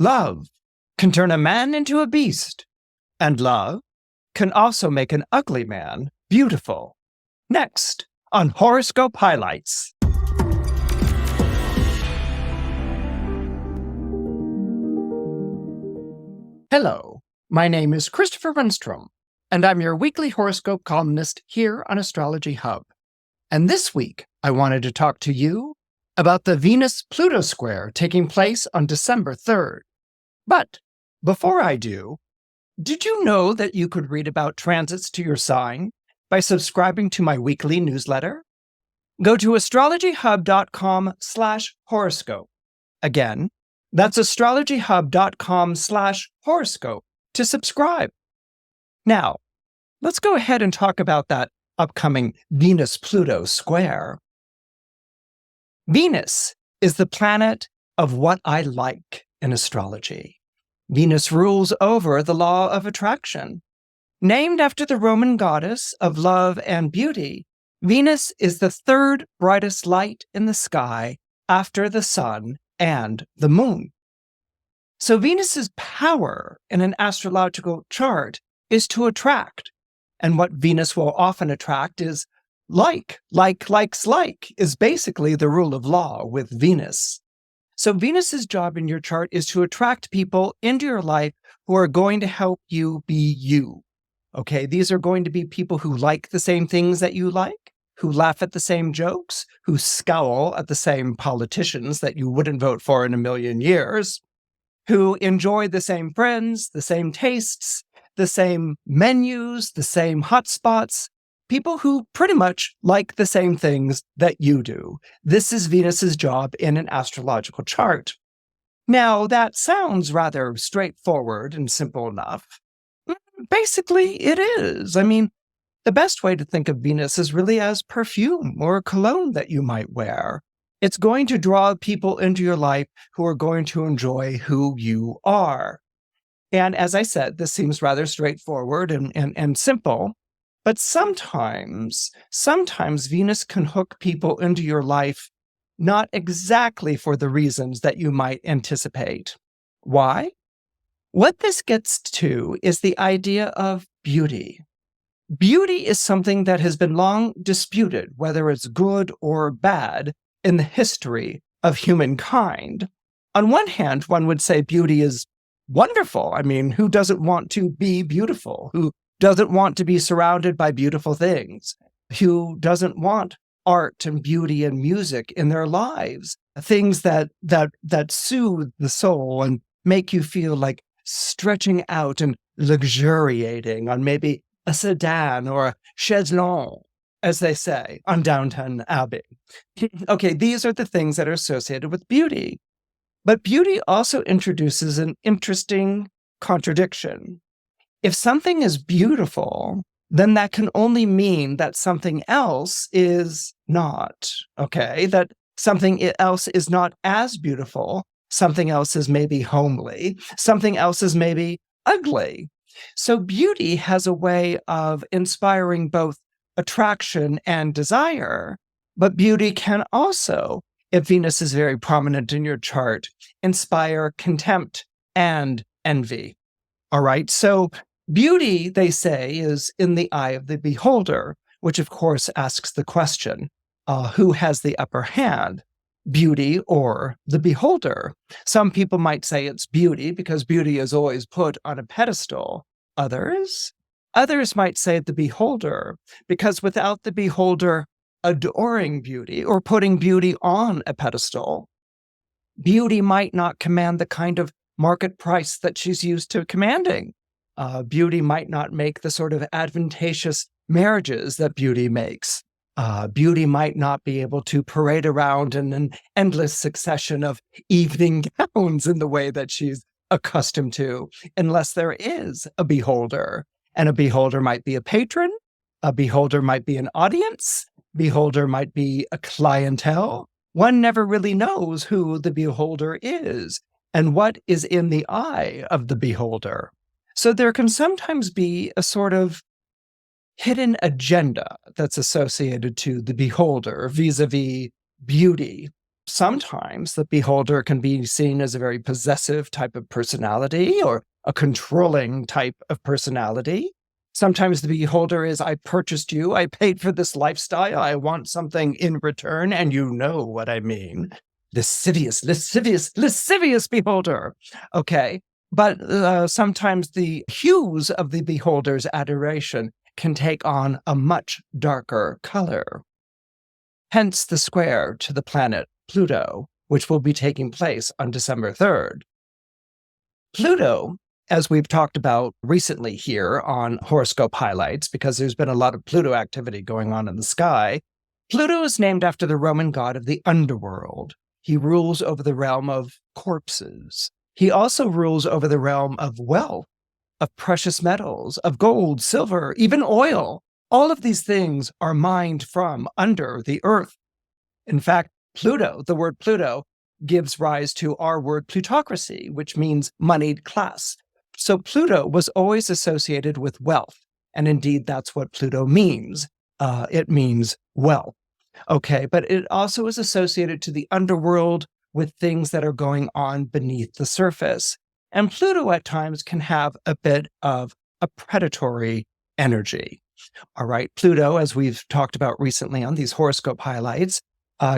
Love can turn a man into a beast, and love can also make an ugly man beautiful. Next on Horoscope Highlights. Hello, my name is Christopher Renstrom, and I'm your weekly horoscope columnist here on Astrology Hub. And this week, I wanted to talk to you about the Venus Pluto square taking place on December 3rd. But before I do, did you know that you could read about transits to your sign by subscribing to my weekly newsletter? Go to astrologyhub.com/horoscope. Again, that's astrologyhub.com/horoscope to subscribe. Now, let's go ahead and talk about that upcoming Venus-Pluto square. Venus is the planet of what I like in astrology. Venus rules over the law of attraction. Named after the Roman goddess of love and beauty, Venus is the third brightest light in the sky after the sun and the moon. So Venus's power in an astrological chart is to attract. And what Venus will often attract is like is basically the rule of law with Venus. So Venus's job in your chart is to attract people into your life who are going to help you be you. Okay, these are going to be people who like the same things that you like, who laugh at the same jokes, who scowl at the same politicians that you wouldn't vote for in a million years, who enjoy the same friends, the same tastes, the same menus, the same hotspots, people who pretty much like the same things that you do. This is Venus's job in an astrological chart. Now, that sounds rather straightforward and simple enough. Basically, it is. I mean, the best way to think of Venus is really as perfume or cologne that you might wear. It's going to draw people into your life who are going to enjoy who you are. And as I said, this seems rather straightforward and simple. But sometimes Venus can hook people into your life not exactly for the reasons that you might anticipate. Why? What this gets to is the idea of beauty. Beauty is something that has been long disputed, whether it's good or bad, in the history of humankind. On one hand, one would say beauty is wonderful. I mean, who doesn't want to be beautiful? Who doesn't want to be surrounded by beautiful things? Who doesn't want art and beauty and music in their lives? Things that soothe the soul and make you feel like stretching out and luxuriating on maybe a sedan or a chaise longue, as they say, on Downton Abbey. Okay, these are the things that are associated with beauty. But beauty also introduces an interesting contradiction. If something is beautiful, then that can only mean that something else is not, okay? That something else is not as beautiful. Something else is maybe homely. Something else is maybe ugly. So beauty has a way of inspiring both attraction and desire, but beauty can also, if Venus is very prominent in your chart, inspire contempt and envy. All right, so beauty, they say, is in the eye of the beholder, which of course asks the question, who has the upper hand, beauty or the beholder? Some people might say it's beauty because beauty is always put on a pedestal. Others might say the beholder because without the beholder adoring beauty or putting beauty on a pedestal, beauty might not command the kind of market price that she's used to commanding. Beauty might not make the sort of advantageous marriages that beauty makes. Beauty might not be able to parade around in an endless succession of evening gowns in the way that she's accustomed to, unless there is a beholder. And a beholder might be a patron, a beholder might be an audience, beholder might be a clientele. One never really knows who the beholder is and what is in the eye of the beholder. So there can sometimes be a sort of hidden agenda that's associated to the beholder vis-a-vis beauty. Sometimes the beholder can be seen as a very possessive type of personality or a controlling type of personality. Sometimes the beholder is, I purchased you, I paid for this lifestyle, I want something in return, and you know what I mean. Lascivious, lascivious, lascivious beholder. Okay. But sometimes the hues of the beholder's adoration can take on a much darker color. Hence the square to the planet Pluto, which will be taking place on December 3rd. Pluto, as we've talked about recently here on Horoscope Highlights, because there's been a lot of Pluto activity going on in the sky, Pluto is named after the Roman god of the underworld. He rules over the realm of corpses. He also rules over the realm of wealth, of precious metals, of gold, silver, even oil. All of these things are mined from under the earth. In fact, Pluto, the word Pluto, gives rise to our word plutocracy, which means moneyed class. So Pluto was always associated with wealth. And indeed, that's what Pluto means. It means wealth. Okay, but it also is associated to the underworld with things that are going on beneath the surface. And Pluto at times can have a bit of a predatory energy. All right, Pluto, as we've talked about recently on these horoscope highlights,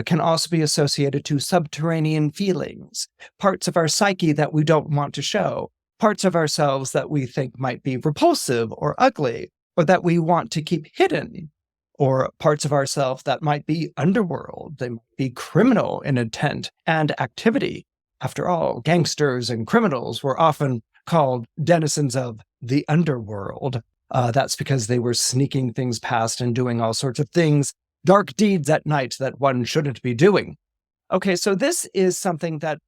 can also be associated to subterranean feelings, parts of our psyche that we don't want to show, parts of ourselves that we think might be repulsive or ugly, or that we want to keep hidden, or parts of ourselves that might be underworld. They might be criminal in intent and activity. After all, gangsters and criminals were often called denizens of the underworld. That's because they were sneaking things past and doing all sorts of things, dark deeds at night that one shouldn't be doing. Okay, so this is something that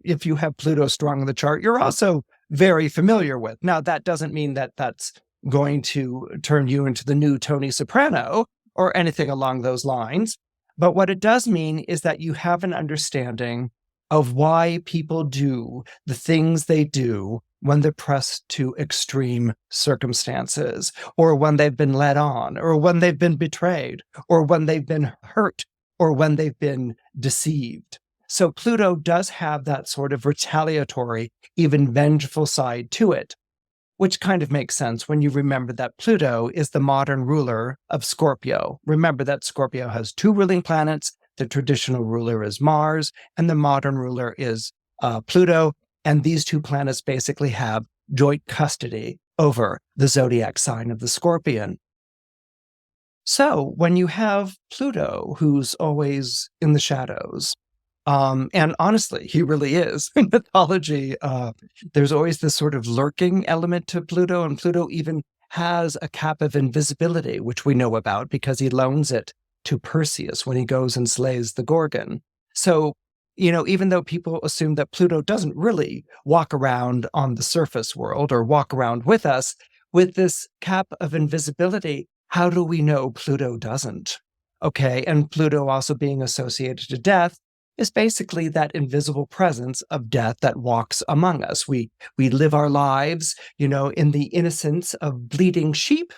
if you have Pluto strong in the chart, you're also very familiar with. Now, that doesn't mean that that's going to turn you into the new Tony Soprano or anything along those lines. But what it does mean is that you have an understanding of why people do the things they do when they're pressed to extreme circumstances, or when they've been led on, or when they've been betrayed, or when they've been hurt, or when they've been deceived. So Pluto does have that sort of retaliatory, even vengeful side to it, which kind of makes sense when you remember that Pluto is the modern ruler of Scorpio. Remember that Scorpio has two ruling planets. The traditional ruler is Mars, and the modern ruler is Pluto. And these two planets basically have joint custody over the zodiac sign of the Scorpion. So when you have Pluto, who's always in the shadows, and honestly, he really is. In mythology, there's always this sort of lurking element to Pluto, and Pluto even has a cap of invisibility, which we know about because he loans it to Perseus when he goes and slays the Gorgon. So, even though people assume that Pluto doesn't really walk around on the surface world or walk around with us, with this cap of invisibility, how do we know Pluto doesn't? Okay, and Pluto also being associated to death is basically that invisible presence of death that walks among us. We live our lives, in the innocence of bleating sheep,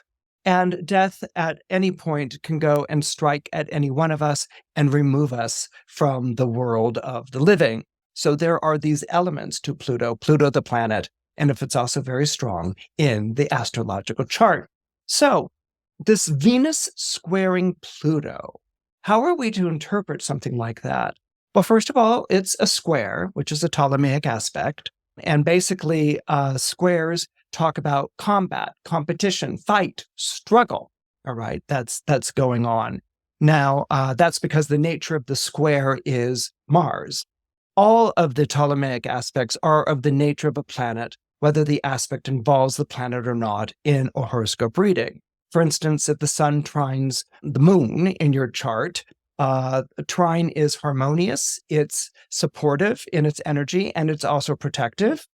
and death at any point can go and strike at any one of us and remove us from the world of the living. So there are these elements to Pluto the planet, and if it's also very strong in the astrological chart. So this Venus squaring Pluto, how are we to interpret something like that? Well, first of all, it's a square, which is a Ptolemaic aspect. And basically, squares talk about combat, competition, fight, struggle. All right, that's going on. Now, that's because the nature of the square is Mars. All of the Ptolemaic aspects are of the nature of a planet, whether the aspect involves the planet or not in a horoscope reading. For instance, if the sun trines the moon in your chart, a trine is harmonious, it's supportive in its energy, and it's also protective.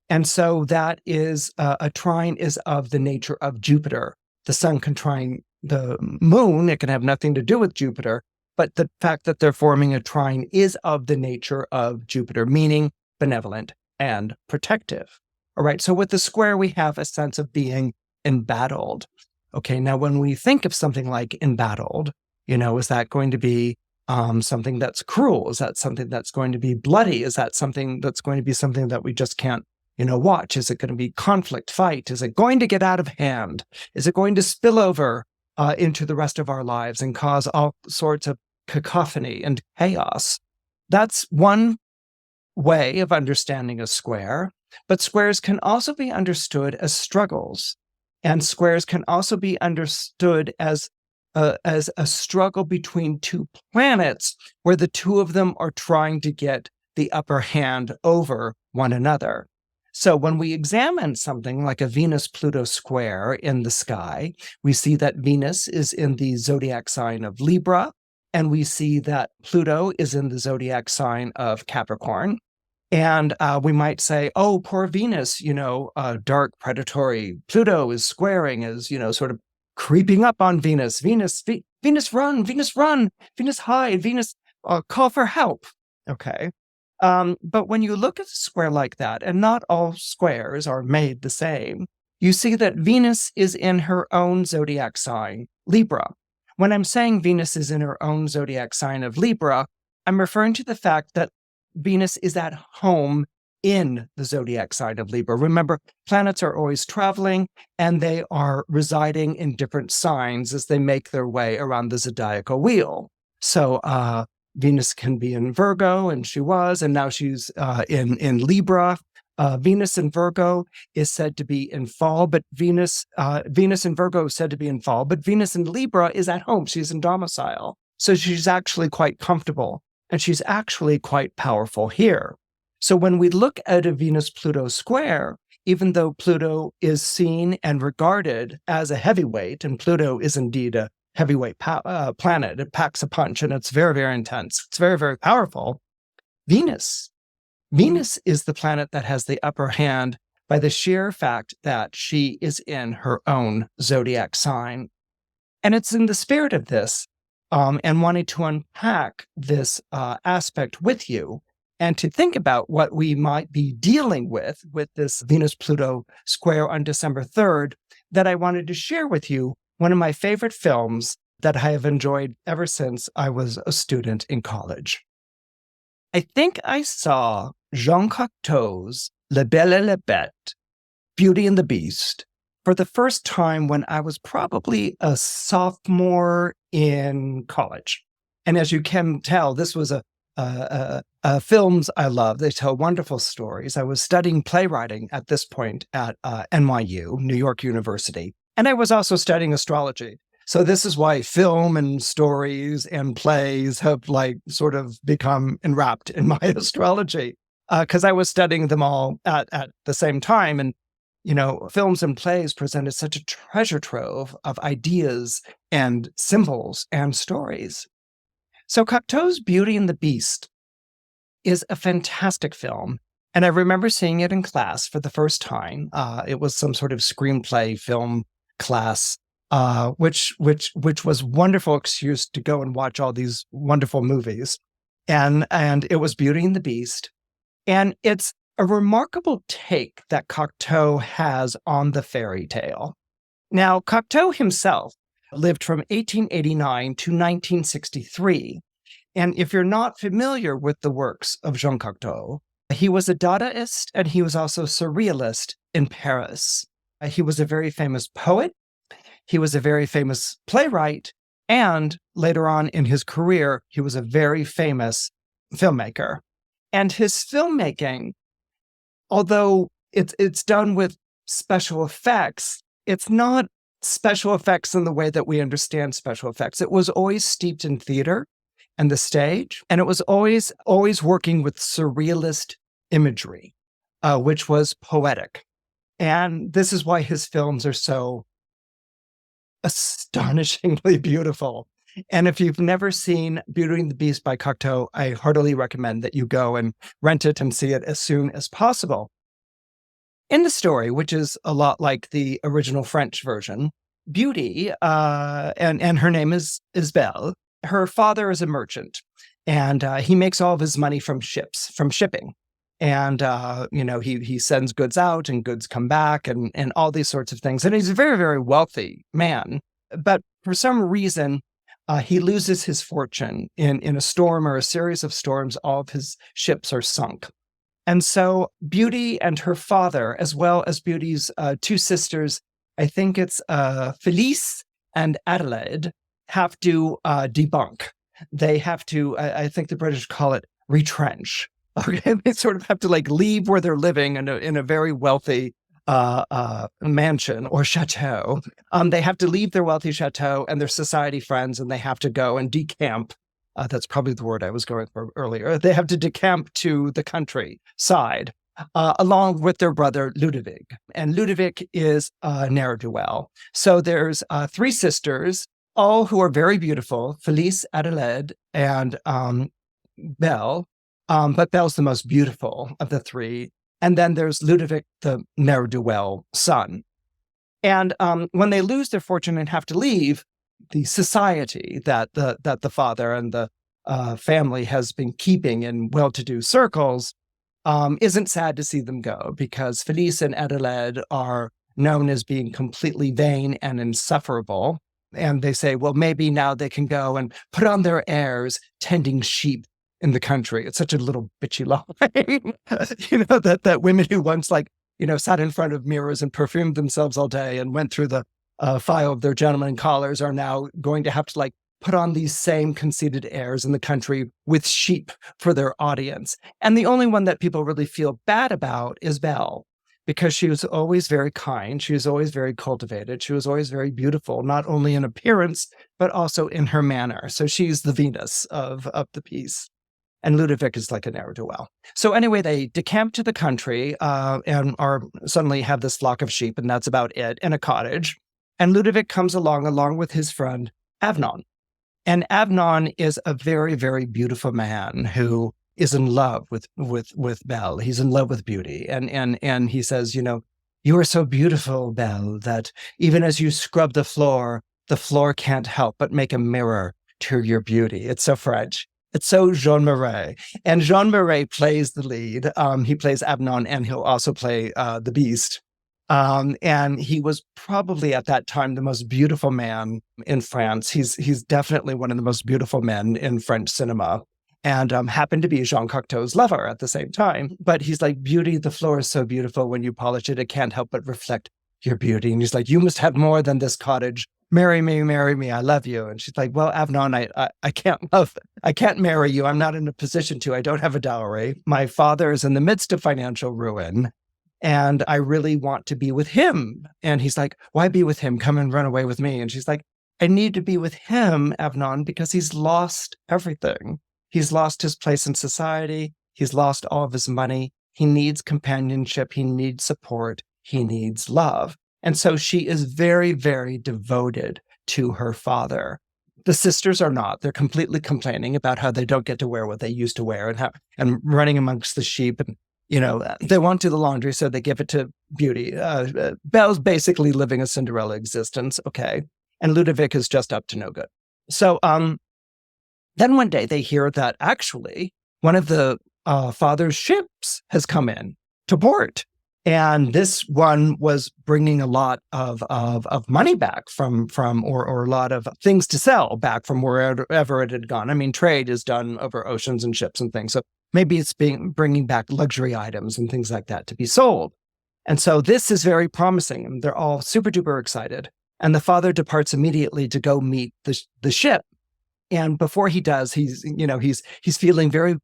And so that is, a trine is of the nature of Jupiter. The sun can trine the moon, it can have nothing to do with Jupiter, but the fact that they're forming a trine is of the nature of Jupiter, meaning benevolent and protective. All right, so with the square, we have a sense of being embattled. Okay, now when we think of something like embattled, is that going to be something that's cruel? Is that something that's going to be bloody? Is that something that's going to be something that we just can't, watch? Is it going to be conflict, fight? Is it going to get out of hand? Is it going to spill over into the rest of our lives and cause all sorts of cacophony and chaos? That's one way of understanding a square, but squares can also be understood as struggles, and squares can also be understood as a struggle between two planets where the two of them are trying to get the upper hand over one another. So when we examine something like a Venus-Pluto square in the sky, we see that Venus is in the zodiac sign of Libra, and we see that Pluto is in the zodiac sign of Capricorn. And we might say, oh, poor Venus, dark, predatory. Pluto is squaring, is, sort of creeping up on Venus. Venus run, Venus run, Venus hide, Venus call for help. Okay. But when you look at a square like that, and not all squares are made the same, you see that Venus is in her own zodiac sign, Libra. When I'm saying Venus is in her own zodiac sign of Libra, I'm referring to the fact that Venus is at home in the zodiac sign of Libra. Remember, planets are always traveling, and they are residing in different signs as they make their way around the zodiacal wheel. So Venus can be in Virgo, and she was, and now she's in Libra. Venus in Virgo is said to be in fall, but Venus in Virgo is said to be in fall, but Venus in Libra is at home. She's in domicile. So she's actually quite comfortable, and she's actually quite powerful here. So when we look at a Venus-Pluto square, even though Pluto is seen and regarded as a heavyweight, and Pluto is indeed a heavyweight planet, it packs a punch, and it's very, very intense. It's very, very powerful. Venus is the planet that has the upper hand by the sheer fact that she is in her own zodiac sign. And it's in the spirit of this, and wanting to unpack this aspect with you, and to think about what we might be dealing with this Venus-Pluto square on December 3rd, that I wanted to share with you one of my favorite films that I have enjoyed ever since I was a student in college. I think I saw Jean Cocteau's La Belle et la Bête, Beauty and the Beast, for the first time when I was probably a sophomore in college. And as you can tell, this was films I love. They tell wonderful stories. I was studying playwriting at this point at NYU, New York University, and I was also studying astrology. So this is why film and stories and plays have sort of become enwrapped in my astrology, because I was studying them all at the same time. And, films and plays presented such a treasure trove of ideas and symbols and stories. So Cocteau's Beauty and the Beast is a fantastic film. And I remember seeing it in class for the first time. It was some sort of screenplay film class, which was wonderful excuse to go and watch all these wonderful movies. And it was Beauty and the Beast. And it's a remarkable take that Cocteau has on the fairy tale. Now, Cocteau himself lived from 1889 to 1963. And if you're not familiar with the works of Jean Cocteau, he was a Dadaist and he was also surrealist in Paris. He was a very famous poet. He was a very famous playwright. And later on in his career, he was a very famous filmmaker. And his filmmaking, although it's done with special effects, it's not special effects in the way that we understand special effects. It was always steeped in theater and the stage, and it was always working with surrealist imagery, which was poetic. And this is why his films are so astonishingly beautiful. And if you've never seen Beauty and the Beast by Cocteau, I heartily recommend that you go and rent it and see it as soon as possible. In the story, which is a lot like the original French version, Beauty, and her name is Belle, her father is a merchant, and he makes all of his money from shipping. And, he sends goods out and goods come back and all these sorts of things. And he's a very, very wealthy man. But for some reason, he loses his fortune in a storm or a series of storms. All of his ships are sunk. And so Beauty and her father, as well as Beauty's two sisters, I think it's Felice and Adelaide, have to debunk. They have to, I think the British call it retrench. Okay, they sort of have to like leave where they're living in a very wealthy mansion or chateau. They have to leave their wealthy chateau and their society friends, and they have to go and decamp. That's probably the word I was going for earlier. They have to decamp to the countryside, along with their brother Ludovic. And Ludovic is a ne'er-do-well. So there's three sisters, all who are very beautiful, Felice, Adelaide, and Belle. But Belle's the most beautiful of the three. And then there's Ludovic, the ne'er-do-well son. And when they lose their fortune and have to leave, the society that the father and the family has been keeping in well-to-do circles isn't sad to see them go, because Felice and Adelaide are known as being completely vain and insufferable. And they say, well, maybe now they can go and put on their airs tending sheep in the country. It's such a little bitchy line, that women who once sat in front of mirrors and perfumed themselves all day and went through the file of their gentlemen collars are now going to have to put on these same conceited airs in the country with sheep for their audience. And the only one that people really feel bad about is Belle, because she was always very kind. She was always very cultivated. She was always very beautiful, not only in appearance, but also in her manner. So she's the Venus of the piece. And Ludovic is like a ne'er-do-well. So anyway, they decamp to the country and suddenly have this flock of sheep, and that's about it, in a cottage. And Ludovic comes along with his friend Avnon. And Avnon is a very, very beautiful man who is in love with Belle. He's in love with Beauty. And he says, you are so beautiful, Belle, that even as you scrub the floor can't help but make a mirror to your beauty. It's so French. It's so Jean Marais. And Jean Marais plays the lead. He plays Avnon, and he'll also play the Beast. And he was probably at that time the most beautiful man in France. He's definitely one of the most beautiful men in French cinema, and happened to be Jean Cocteau's lover at the same time. But he's like, Beauty, the floor is so beautiful. When you polish it, it can't help but reflect your beauty. And he's like, you must have more than this cottage. Marry me, I love you. And she's like, well, Avnon, I can't marry you. I'm not in a position to. I don't have a dowry. My father is in the midst of financial ruin, and I really want to be with him. And he's like, why be with him? Come and run away with me. And she's like, I need to be with him, Avnon, because he's lost everything. He's lost his place in society. He's lost all of his money. He needs companionship. He needs support. He needs love. And so she is very, very devoted to her father. The sisters are not. They're completely complaining about how they don't get to wear what they used to wear, and running amongst the sheep. And, they won't do the laundry, so they give it to Beauty. Belle's basically living a Cinderella existence, okay? And Ludovic is just up to no good. So then one day they hear that actually one of the father's ships has come in to port. And this one was bringing a lot of money back from or a lot of things to sell back from wherever it had gone. I mean, trade is done over oceans and ships and things. So maybe it's bringing back luxury items and things like that to be sold. And so this is very promising. And they're all super duper excited. And the father departs immediately to go meet the ship. And before he does, he's feeling very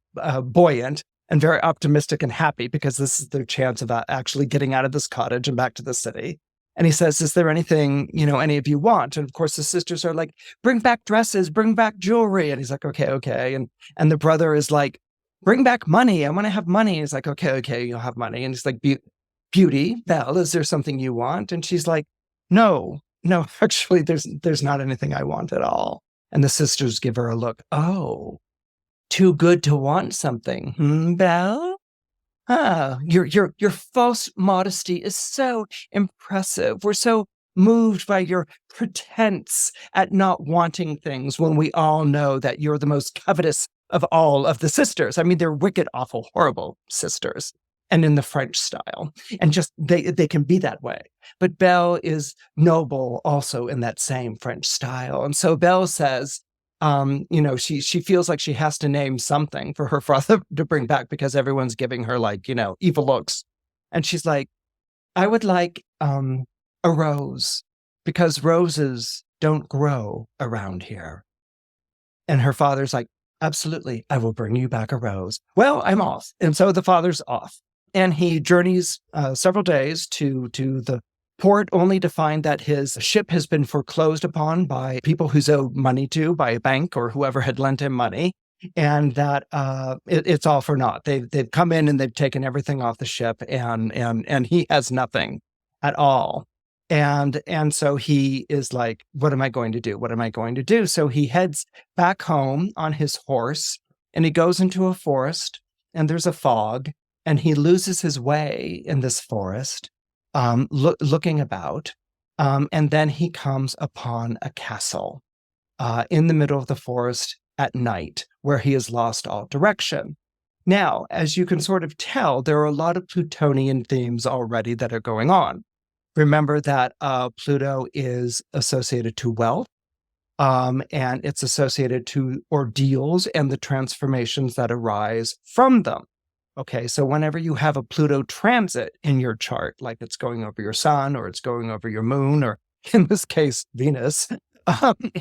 buoyant and very optimistic and happy, because this is their chance of actually getting out of this cottage and back to the city. And he says, is there anything, any of you want? And of course, the sisters are like, bring back dresses, bring back jewelry. And he's like, okay. And the brother is like, bring back money. I want to have money. He's like, okay, you'll have money. And he's like, Beauty, Belle, is there something you want? And she's like, no, actually, there's not anything I want at all. And the sisters give her a look. Oh, too good to want something, Belle? Your false modesty is so impressive. We're so moved by your pretense at not wanting things, when we all know that you're the most covetous of all of the sisters. I mean, they're wicked, awful, horrible sisters, and in the French style. And just they can be that way. But Belle is noble also in that same French style. And so Belle says, She feels like she has to name something for her father to bring back because everyone's giving her like, evil looks. And she's like, I would like a rose because roses don't grow around here. And her father's like, absolutely, I will bring you back a rose. Well, I'm off. And so the father's off. And he journeys several days to the port only to find that his ship has been foreclosed upon by people who's owed money to, by a bank or whoever had lent him money. And that it's all for naught. They've come in and they've taken everything off the ship, and he has nothing at all. And so he is like, what am I going to do? What am I going to do? So he heads back home on his horse, and he goes into a forest, and there's a fog, and he loses his way in this forest, looking about. And then he comes upon a castle in the middle of the forest at night, where he has lost all direction. Now, as you can sort of tell, there are a lot of Plutonian themes already that are going on. Remember that Pluto is associated to wealth, and it's associated to ordeals and the transformations that arise from them. Okay, so whenever you have a Pluto transit in your chart, like it's going over your sun or it's going over your moon, or in this case, Venus,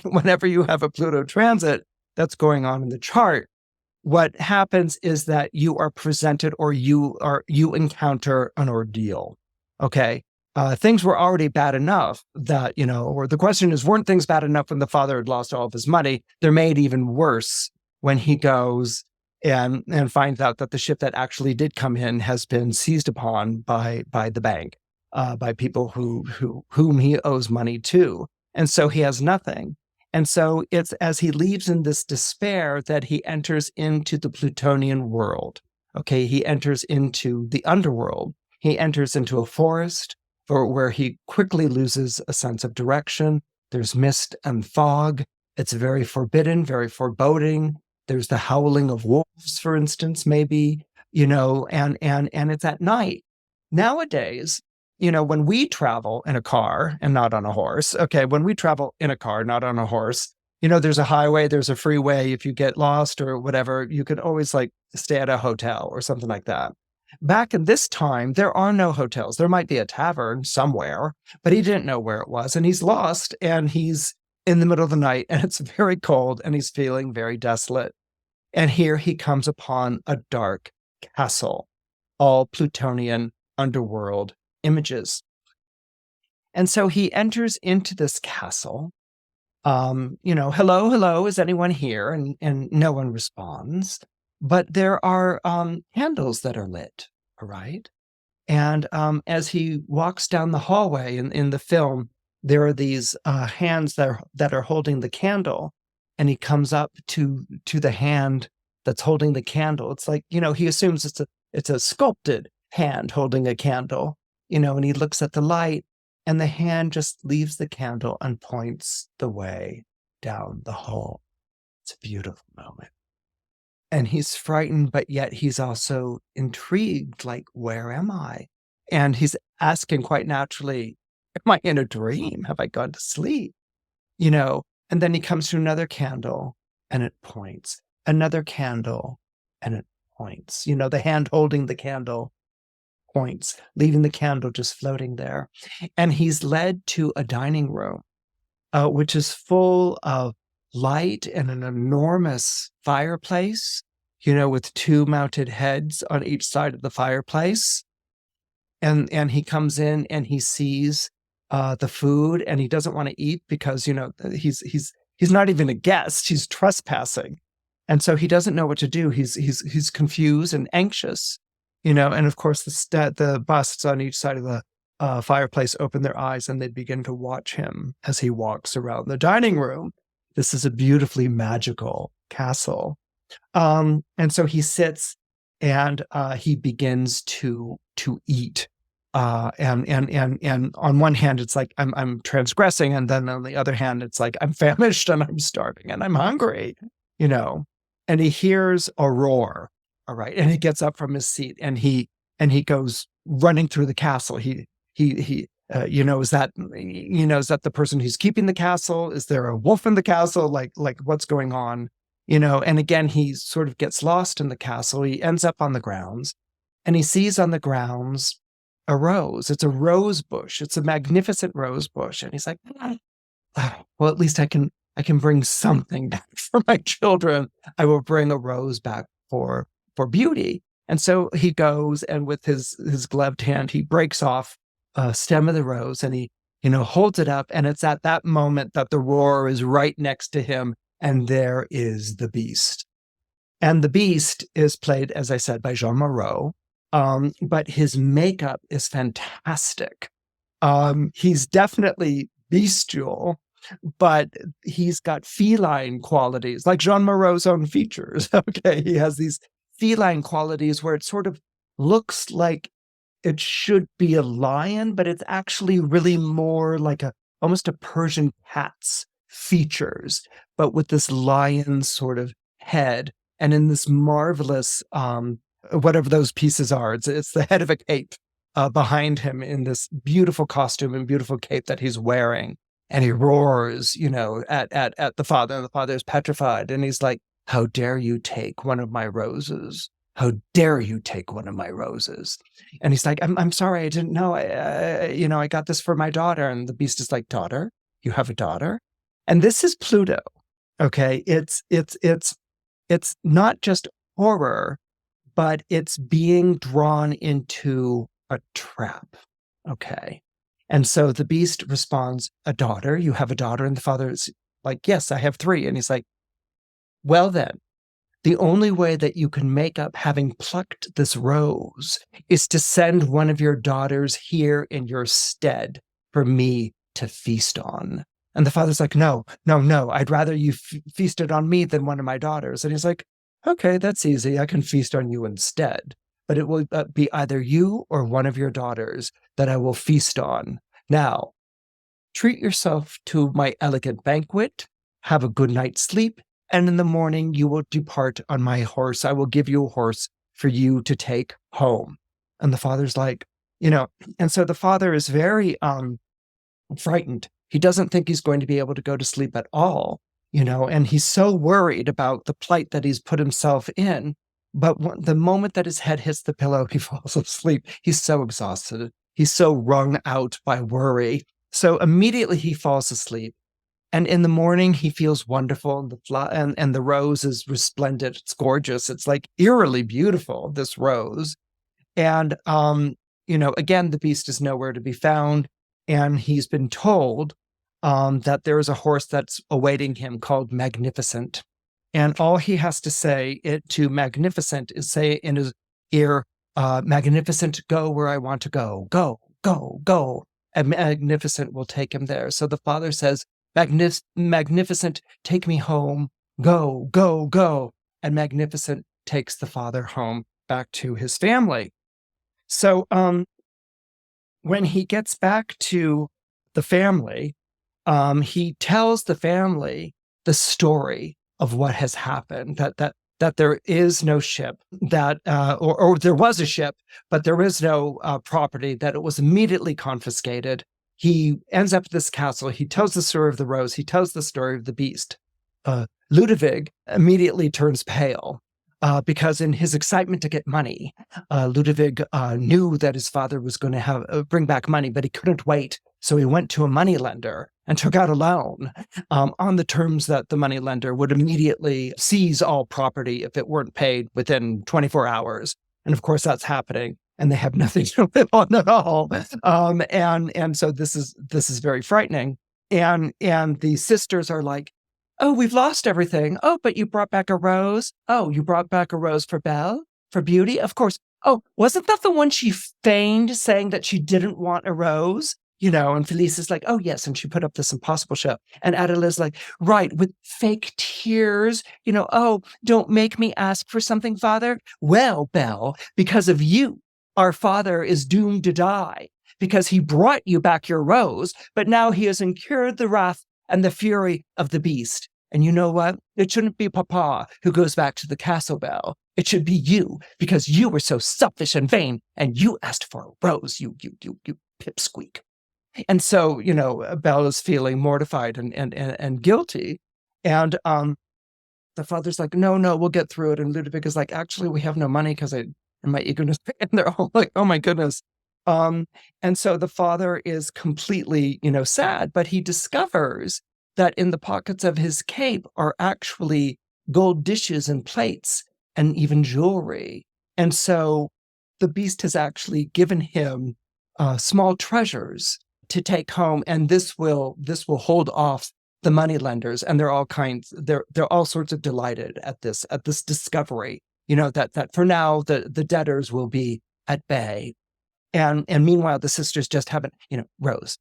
whenever you have a Pluto transit that's going on in the chart, what happens is that you are presented or you encounter an ordeal. Okay. Things were already bad enough that, or the question is, weren't things bad enough when the father had lost all of his money? They're made even worse when he goes and finds out that the ship that actually did come in has been seized upon by the bank, by people whom he owes money to. And so he has nothing. And so it's as he leaves in this despair that he enters into the Plutonian world. Okay, he enters into the underworld. He enters into a forest where he quickly loses a sense of direction. There's mist and fog. It's very forbidden, very foreboding. There's the howling of wolves, for instance, maybe, and it's at night. Nowadays, when we travel in a car and not on a horse, when we travel in a car, not on a horse, there's a highway, there's a freeway. If you get lost or whatever, you could always like stay at a hotel or something like that. Back in this time, there are no hotels. There might be a tavern somewhere, but he didn't know where it was. And he's lost, and he's in the middle of the night, and it's very cold, and he's feeling very desolate. And here he comes upon a dark castle, all Plutonian underworld images. And so he enters into this castle. Hello, is anyone here? And no one responds. But there are candles that are lit, all right? And as he walks down the hallway in the film, there are these hands that are holding the candle, and he comes up to the hand that's holding the candle. It's like, he assumes it's a sculpted hand holding a candle, and he looks at the light, and the hand just leaves the candle and points the way down the hall. It's a beautiful moment. And he's frightened, but yet he's also intrigued, like, where am I? And he's asking quite naturally, am I in a dream? Have I gone to sleep? And then he comes to another candle and it points, another candle and it points. The hand holding the candle points, leaving the candle just floating there. And he's led to a dining room, which is full of light and an enormous fireplace, with two mounted heads on each side of the fireplace. And he comes in and he sees the food, and he doesn't want to eat because, he's not even a guest, he's trespassing. And so he doesn't know what to do. He's confused and anxious, and of course the busts on each side of the fireplace open their eyes, and they begin to watch him as he walks around the dining room. This is a beautifully magical castle. And so he sits and he begins to eat. And on one hand, it's like, I'm transgressing. And then on the other hand, it's like, I'm famished and I'm starving and I'm hungry, and he hears a roar. All right. And he gets up from his seat and he goes running through the castle. He Is that the person who's keeping the castle? Is there a wolf in the castle? Like what's going on? And again, he sort of gets lost in the castle. He ends up on the grounds, and he sees on the grounds a rose. It's a rose bush. It's a magnificent rose bush. And he's like, well, at least I can bring something back for my children. I will bring a rose back for beauty. And so he goes, and with his gloved hand, he breaks off a stem of the rose, and he, holds it up. And it's at that moment that the roar is right next to him. And there is the beast. And the beast is played, as I said, by Jean Moreau. But his makeup is fantastic. He's definitely bestial, but he's got feline qualities, like Jean Moreau's own features. Okay, he has these feline qualities where it sort of looks like it should be a lion, but it's actually really more like almost a Persian cat's features, but with this lion sort of head, and in this marvelous whatever those pieces are. It's the head of a cape behind him in this beautiful costume and beautiful cape that he's wearing. And he roars, at the father, and the father is petrified. And he's like, how dare you take one of my roses? How dare you take one of my roses? And he's like, I'm sorry, I didn't know. I got this for my daughter. And the beast is like, daughter? You have a daughter? And this is Pluto. Okay, it's not just horror, but it's being drawn into a trap. Okay. And so the beast responds, a daughter? You have a daughter? And the father is like, yes, I have 3. And he's like, well then, the only way that you can make up having plucked this rose is to send one of your daughters here in your stead for me to feast on. And the father's like, no, I'd rather you feasted on me than one of my daughters. And he's like, okay, that's easy. I can feast on you instead. But it will be either you or one of your daughters that I will feast on. Now, treat yourself to my elegant banquet, have a good night's sleep, and in the morning you will depart on my horse. I will give you a horse for you to take home. And the father's like, and so the father is very frightened. He doesn't think he's going to be able to go to sleep at all, and he's so worried about the plight that he's put himself in. But the moment that his head hits the pillow, he falls asleep. He's so exhausted. He's so wrung out by worry. So immediately he falls asleep. And in the morning, he feels wonderful. And the rose is resplendent. It's gorgeous. It's like eerily beautiful, this rose. And, again, the beast is nowhere to be found. And he's been told that there is a horse that's awaiting him called Magnificent. And all he has to say to Magnificent is say in his ear, Magnificent, go where I want to go. Go, go, go. And Magnificent will take him there. So the father says, Magnificent, take me home. Go, go, go. And Magnificent takes the father home back to his family. So when he gets back to the family, he tells the family the story of what has happened, that there is no ship, that or there was a ship, but there is no property, that it was immediately confiscated. He ends up at this castle. He tells the story of the rose. He tells the story of the beast. Ludwig immediately turns pale because in his excitement to get money, Ludwig knew that his father was going to bring back money, but he couldn't wait. So he went to a moneylender and took out a loan on the terms that the moneylender would immediately seize all property if it weren't paid within 24 hours. And of course, that's happening. And they have nothing to live on at all. And so this is very frightening. And the sisters are like, oh, we've lost everything. Oh, but you brought back a rose. Oh, you brought back a rose for Belle, for Beauty? Of course. Oh, wasn't that the one she feigned saying that she didn't want a rose? And Felice is like, oh, yes. And she put up this impossible show. And Adelaide's like, right, with fake tears, oh, don't make me ask for something, father. Well, Belle, because of you, our father is doomed to die because he brought you back your rose, but now he has incurred the wrath and the fury of the beast. And you know what? It shouldn't be Papa who goes back to the castle, Belle. It should be you, because you were so selfish and vain, and you asked for a rose, you pipsqueak. And so, Belle is feeling mortified and guilty. And the father's like, no, we'll get through it. And Ludovic is like, actually, we have no money because in my eagerness, and they're all like, oh my goodness. And so the father is completely, sad, but he discovers that in the pockets of his cape are actually gold dishes and plates and even jewelry. And so the beast has actually given him small treasures to take home, and this will hold off the money lenders, and they're all sorts of delighted at this discovery, that for now the debtors will be at bay. And meanwhile, the sisters just haven't, Rose.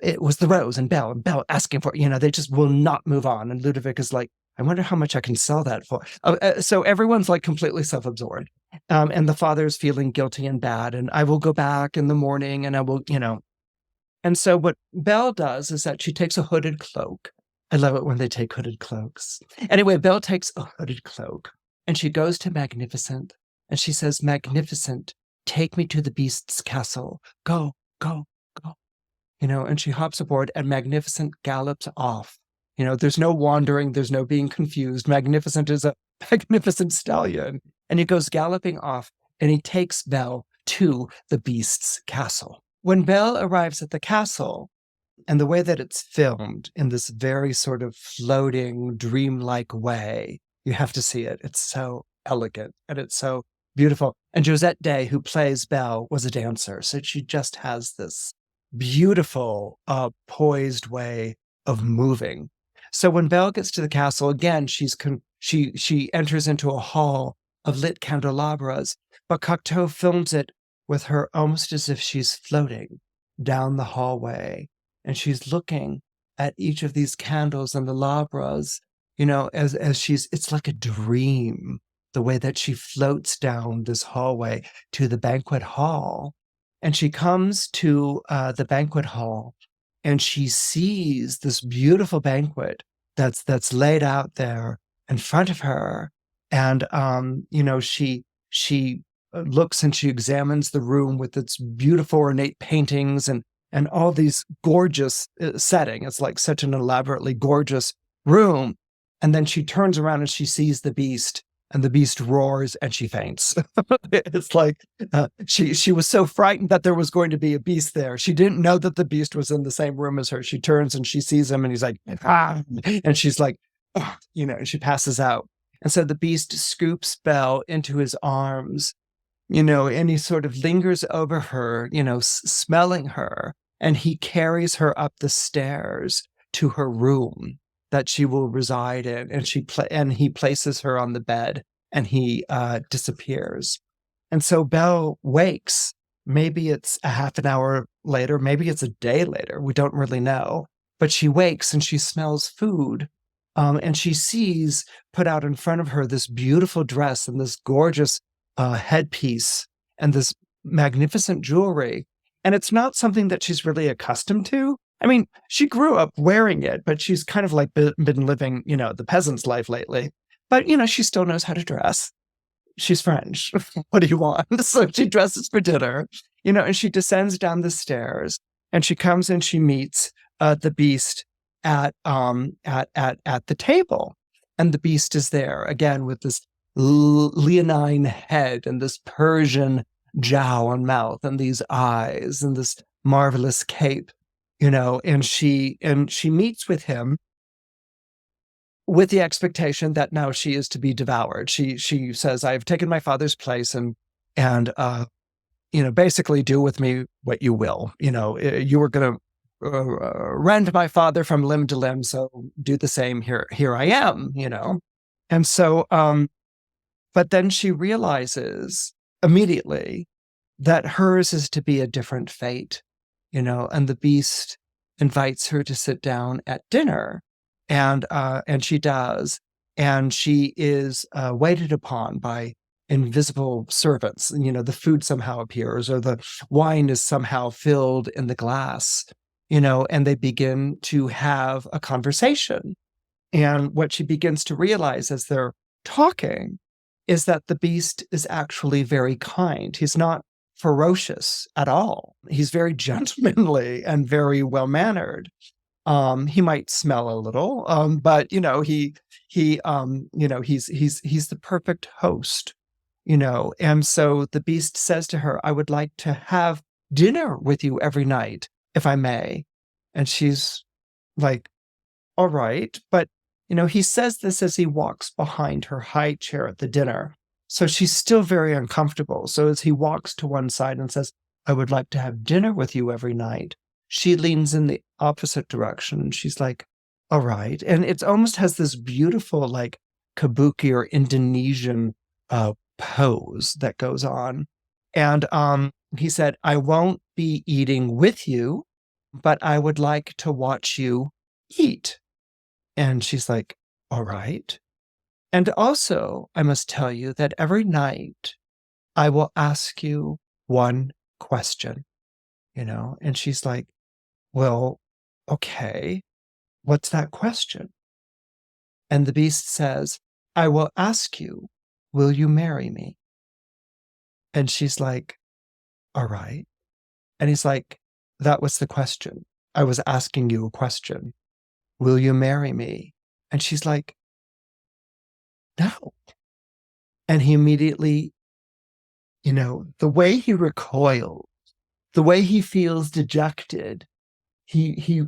It was the Rose and Belle asking for, they just will not move on. And Ludovic is like, I wonder how much I can sell that for. So everyone's like completely self-absorbed. And the father's feeling guilty and bad. And I will go back in the morning and I will, And so what Belle does is that she takes a hooded cloak. I love it when they take hooded cloaks. Anyway, Belle takes a hooded cloak and she goes to Magnificent and she says, Magnificent, take me to the beast's castle. Go, go, go. And she hops aboard and Magnificent gallops off. There's no wandering. There's no being confused. Magnificent is a magnificent stallion. And he goes galloping off and he takes Belle to the beast's castle. When Belle arrives at the castle, and the way that it's filmed in this very sort of floating, dreamlike way, you have to see it. It's so elegant and it's so beautiful. And Josette Day, who plays Belle, was a dancer. So she just has this beautiful, poised way of moving. So when Belle gets to the castle, again, she enters into a hall of lit candelabras, but Cocteau films it with her almost as if she's floating down the hallway. And she's looking at each of these candles and the labras, as it's like a dream, the way that she floats down this hallway to the banquet hall. And she comes to the banquet hall and she sees this beautiful banquet that's laid out there in front of her. And, she looks and she examines the room with its beautiful ornate paintings and all these gorgeous setting. It's like such an elaborately gorgeous room. And then she turns around and she sees the beast, and the beast roars and she faints. It's like she was so frightened that there was going to be a beast there. She didn't know that the beast was in the same room as her. She turns and she sees him and he's like, ah, and she's like, oh, and she passes out. And so the beast scoops Belle into his arms, and he sort of lingers over her, smelling her. And he carries her up the stairs to her room that she will reside in. And he places her on the bed and he disappears. And so Belle wakes. Maybe it's a half an hour later. Maybe it's a day later. We don't really know. But she wakes and she smells food. And she sees put out in front of her this beautiful dress and this gorgeous headpiece and this magnificent jewelry. And it's not something that she's really accustomed to. I mean, she grew up wearing it, but she's kind of like been living, the peasant's life lately. But, she still knows how to dress. She's French. What do you want? So she dresses for dinner, and she descends down the stairs and she comes and she meets the beast at the table. And the beast is there again with this leonine head and this Persian jowl and mouth and these eyes and this marvelous cape, and she meets with him with the expectation that now she is to be devoured. She says, I've taken my father's place and basically do with me what you will. You were going to rend my father from limb to limb, so do the same. Here I am, And so, but then she realizes immediately that hers is to be a different fate, and the beast invites her to sit down at dinner, and she does, and she is waited upon by invisible servants. The food somehow appears, or the wine is somehow filled in the glass, and they begin to have a conversation. And what she begins to realize as they're talking is that the beast is actually very kind. He's not ferocious at all. He's very gentlemanly and very well-mannered. He might smell a little, but he's the perfect host, And so the beast says to her, "I would like to have dinner with you every night, if I may." And she's like, "All right." But, he says this as he walks behind her high chair at the dinner. So she's still very uncomfortable. So as he walks to one side and says, "I would like to have dinner with you every night," she leans in the opposite direction and she's like, "All right." And it almost has this beautiful, like, kabuki or Indonesian pose that goes on. And he said, "I won't be eating with you, but I would like to watch you eat." And she's like, "All right. And also, I must tell you that every night I will ask you one question, And she's like, "Well, okay. What's that question?" And the beast says, "I will ask you, will you marry me?" And she's like, "All right." And he's like, "That was the question. I was asking you a question. Will you marry me?" And she's like, "No." And he immediately, the way he recoils, the way he feels dejected, he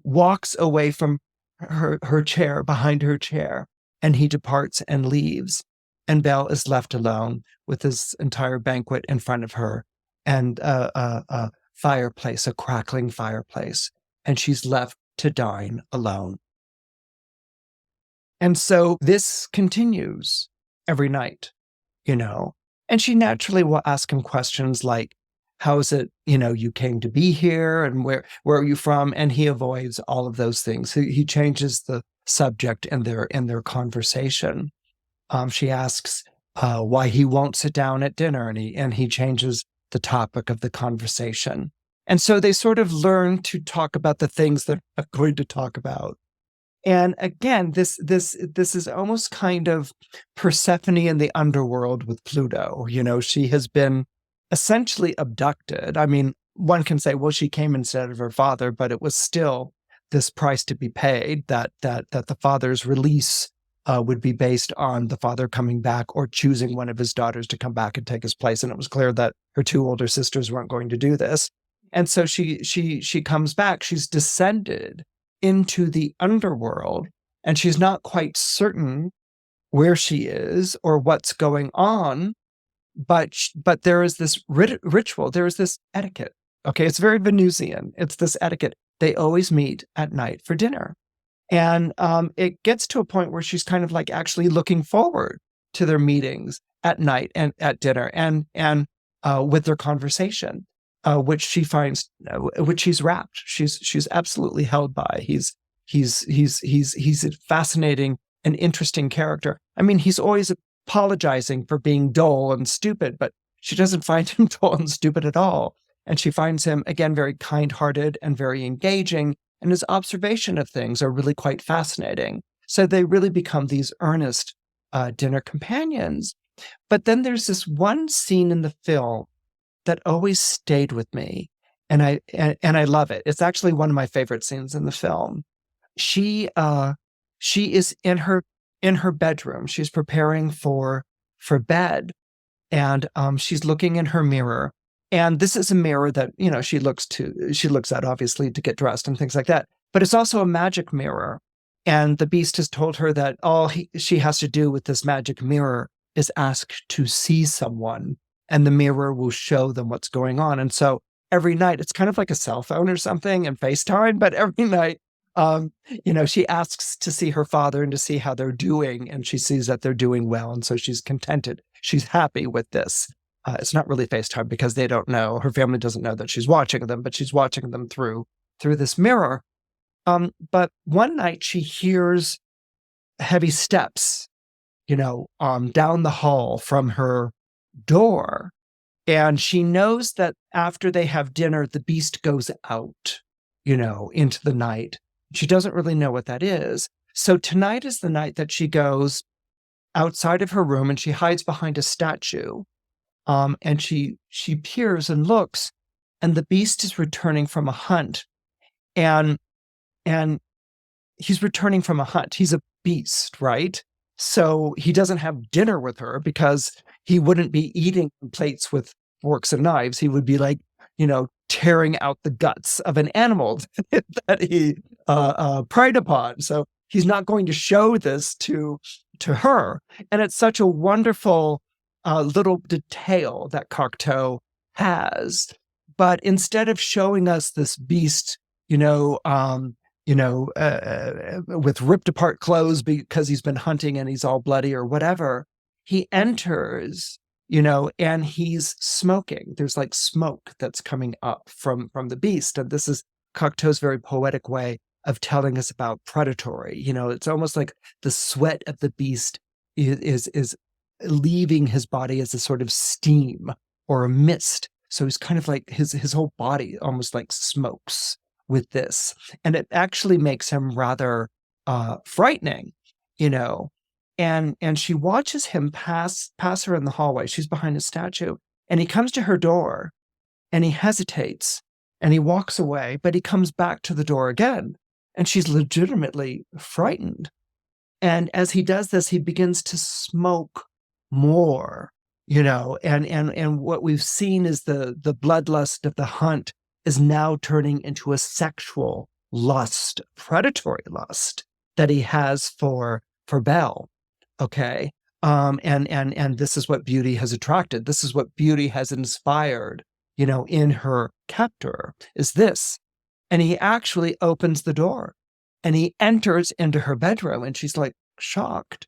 walks away from her chair, behind her chair, and he departs and leaves. And Belle is left alone with this entire banquet in front of her and a fireplace, a crackling fireplace, and she's left to dine alone. And so this continues every night, and she naturally will ask him questions like, "How is it, you came to be here, and where are you from?" And he avoids all of those things. He changes the subject in their conversation. She asks why he won't sit down at dinner, and he changes the topic of the conversation. And so they sort of learn to talk about the things they're not going to talk about. And again, this is almost kind of Persephone in the underworld with Pluto. She has been essentially abducted. I mean, one can say, well, she came instead of her father, but it was still this price to be paid that the father's release would be based on the father coming back or choosing one of his daughters to come back and take his place. And it was clear that her two older sisters weren't going to do this. And so she comes back. She's descended into the underworld, and she's not quite certain where she is or what's going on, but there is this ritual, there is this etiquette. Okay, it's very Venusian. It's this etiquette. They always meet at night for dinner. And it gets to a point where she's kind of like actually looking forward to their meetings at night and at dinner and with their conversation. Which she finds, which she's rapt. She's absolutely held by. He's a fascinating and interesting character. I mean, he's always apologizing for being dull and stupid, but she doesn't find him dull and stupid at all. And she finds him, again, very kind-hearted and very engaging, and his observation of things are really quite fascinating. So they really become these earnest dinner companions. But then there's this one scene in the film that always stayed with me, and I love it. It's actually one of my favorite scenes in the film. She is in her bedroom. She's preparing for bed, and she's looking in her mirror. And this is a mirror that she looks at, obviously, to get dressed and things like that. But it's also a magic mirror, and the beast has told her that all she has to do with this magic mirror is ask to see someone, and the mirror will show them what's going on. And so every night, it's kind of like a cell phone or something and FaceTime, but every night, she asks to see her father and to see how they're doing, and she sees that they're doing well, and so she's contented. She's happy with this. It's not really FaceTime because they don't know, her family doesn't know that she's watching them, but she's watching them through this mirror. But one night she hears heavy steps, down the hall from her door, and she knows that after they have dinner, the beast goes out, into the night. She doesn't really know what that is. So tonight is the night that she goes outside of her room and she hides behind a statue, And she peers and looks, and the beast is returning from a hunt. And and he's returning from a hunt. He's a beast, right? So he doesn't have dinner with her because he wouldn't be eating plates with forks and knives. He would be like, tearing out the guts of an animal that he preyed upon. So he's not going to show this to her. And it's such a wonderful little detail that Cocteau has. But instead of showing us this beast, with ripped apart clothes because he's been hunting and he's all bloody or whatever, he enters, and he's smoking. There's like smoke that's coming up from the beast. And this is Cocteau's very poetic way of telling us about predatory. It's almost like the sweat of the beast is leaving his body as a sort of steam or a mist. So he's kind of like his whole body almost like smokes with this. And it actually makes him rather frightening, And she watches him pass her in the hallway. She's behind a statue. And he comes to her door and he hesitates and he walks away, but he comes back to the door again. And she's legitimately frightened. And as he does this, he begins to smoke more, and what we've seen is the bloodlust of the hunt is now turning into a sexual lust, predatory lust that he has for Belle. Okay. And this is what beauty has attracted. This is what beauty has inspired, in her captor is this. And he actually opens the door and he enters into her bedroom and she's like shocked.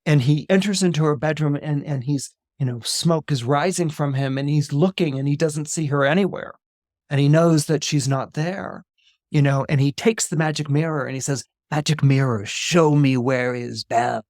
And he enters into her bedroom and he's, smoke is rising from him and he's looking and he doesn't see her anywhere. And he knows that she's not there, and he takes the magic mirror and he says, "Magic mirror, show me where is Belle,"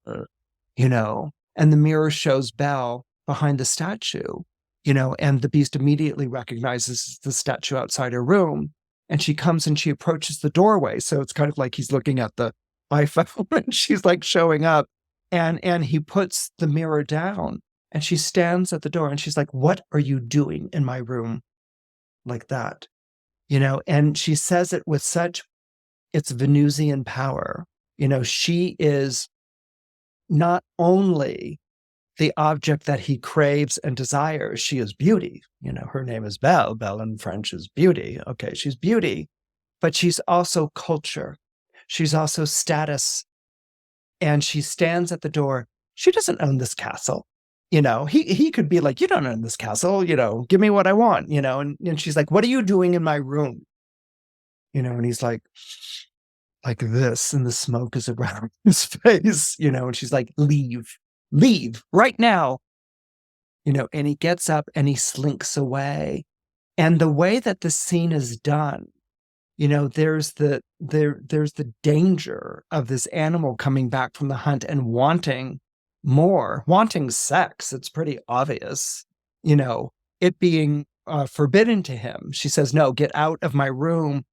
and the mirror shows Belle behind the statue, and the beast immediately recognizes the statue outside her room. And she comes and she approaches the doorway. So it's kind of like he's looking at the iPhone and she's like showing up and he puts the mirror down and she stands at the door and she's like, "What are you doing in my room?" Like that, and she says it with such, it's Venusian power. She is not only the object that he craves and desires, she is beauty. Her name is Belle. Belle in French is beauty. Okay, she's beauty, but she's also culture. She's also status. And she stands at the door. She doesn't own this castle. He could be like, "You don't own this castle, give me what I want," and she's like, "What are you doing in my room?" And he's like this, and the smoke is around his face, and she's like, leave right now, and he gets up and he slinks away. And the way that the scene is done, there's the danger of this animal coming back from the hunt and wanting more, wanting sex. It's pretty obvious, it being forbidden to him. She says, "No, get out of my room."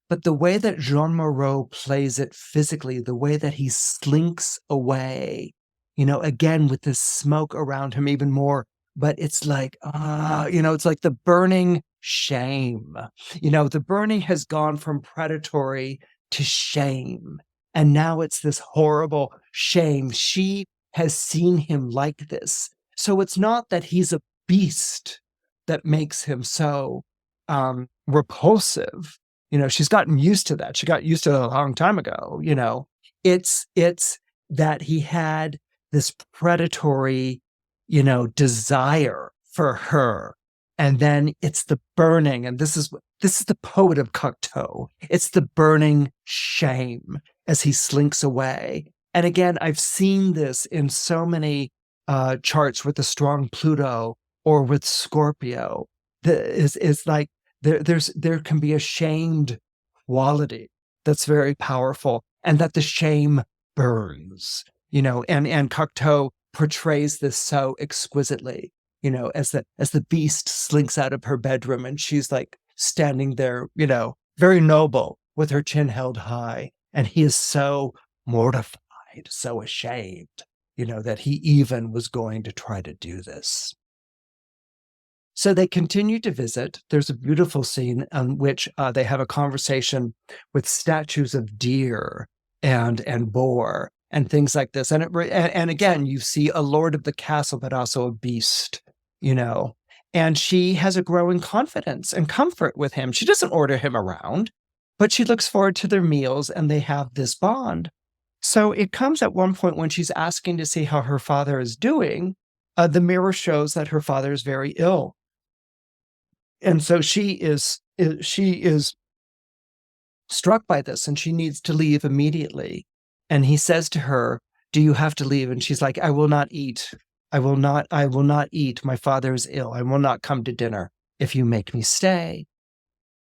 But the way that Jean Moreau plays it physically, the way that he slinks away, again with this smoke around him even more, but it's like, it's like the burning shame. The burning has gone from predatory to shame. And now it's this horrible shame. She has seen him like this. So it's not that he's a beast that makes him so repulsive. She's gotten used to that. She got used to it a long time ago. It's that he had this predatory, desire for her. And then it's the burning. And this is the poet of Cocteau. It's the burning shame as he slinks away. And again, I've seen this in so many charts with a strong Pluto or with Scorpio. Is like there can be a shamed quality that's very powerful, and that the shame burns. And Cocteau portrays this so exquisitely. As the beast slinks out of her bedroom and she's like standing there, very noble with her chin held high, and he is so mortified, so ashamed, that he even was going to try to do this. So they continue to visit. There's a beautiful scene in which they have a conversation with statues of deer and boar and things like this. And again, you see a lord of the castle, but also a beast, you know. And she has a growing confidence and comfort with him. She doesn't order him around, but she looks forward to their meals and they have this bond. So it comes at one point when she's asking to see how her father is doing. The mirror shows that her father is very ill. And so she is struck by this and she needs to leave immediately. And he says to her, "Do you have to leave?" And she's like, "I will not eat. I will not eat. My father is ill. I will not come to dinner if you make me stay."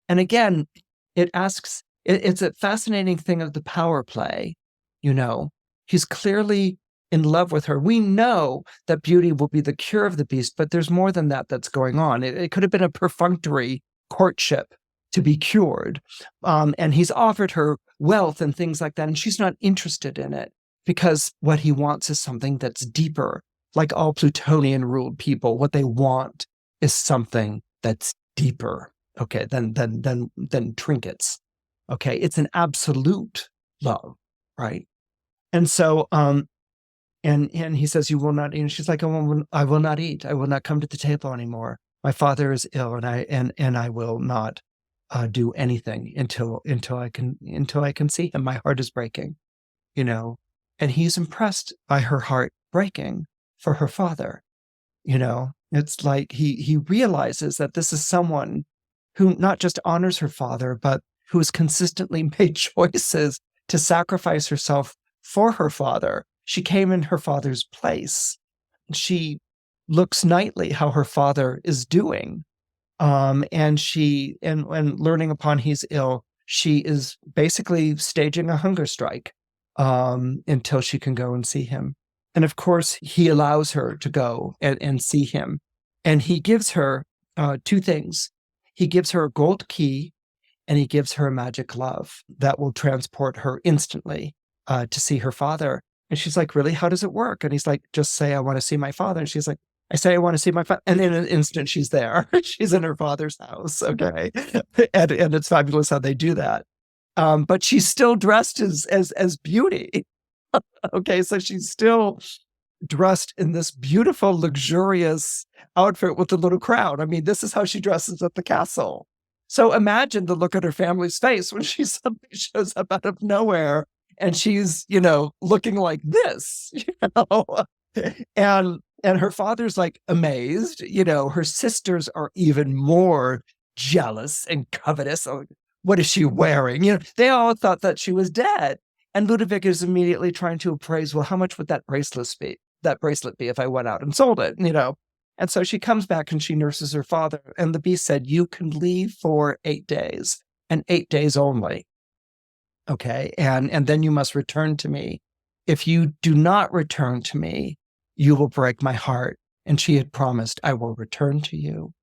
And again, it's a fascinating thing of the power play. You know, he's clearly in love with her. We know that beauty will be the cure of the beast, but there's more than that that's going on. It could have been a perfunctory courtship to be cured. And he's offered her wealth and things like that, and she's not interested in it because what he wants is something that's deeper. Like all Plutonian ruled people, what they want is something that's deeper, okay, than trinkets. Okay, it's an absolute love, right? And so and he says, "You will not eat." And she's like, I will not eat. I will not come to the table anymore. My father is ill, and I will not do anything until I can see him. My heart is breaking, you know. And he's impressed by her heart breaking for her father. You know, it's like he realizes that this is someone who not just honors her father, but who has consistently made choices to sacrifice herself for her father. She came in her father's place. She looks nightly how her father is doing. And learning upon he's ill, she is basically staging a hunger strike until she can go and see him. And of course, he allows her to go and see him. And he gives her two things. He gives her a gold key and he gives her a magic glove that will transport her instantly to see her father. And she's like, "Really? How does it work?" And he's like, "Just say, I want to see my father." And she's like, "I say, I want to see my father." And in an instant, she's there. She's in her father's house. Okay. And it's fabulous how they do that. But she's still dressed as beauty. Okay. So she's still dressed in this beautiful, luxurious outfit with a little crown. I mean, this is how she dresses at the castle. So imagine the look at her family's face when she suddenly shows up out of nowhere and she's, you know, looking like this, you know, and her father's like amazed, you know, her sisters are even more jealous and covetous. Oh, what is she wearing? You know, they all thought that she was dead. And Ludovic is immediately trying to appraise, well, how much would that bracelet be if I went out and sold it, you know? And so she comes back and she nurses her father. And the beast said, "You can leave for 8 days and 8 days only. Okay. And then you must return to me. If you do not return to me, you will break my heart." And she had promised, "I will return to you."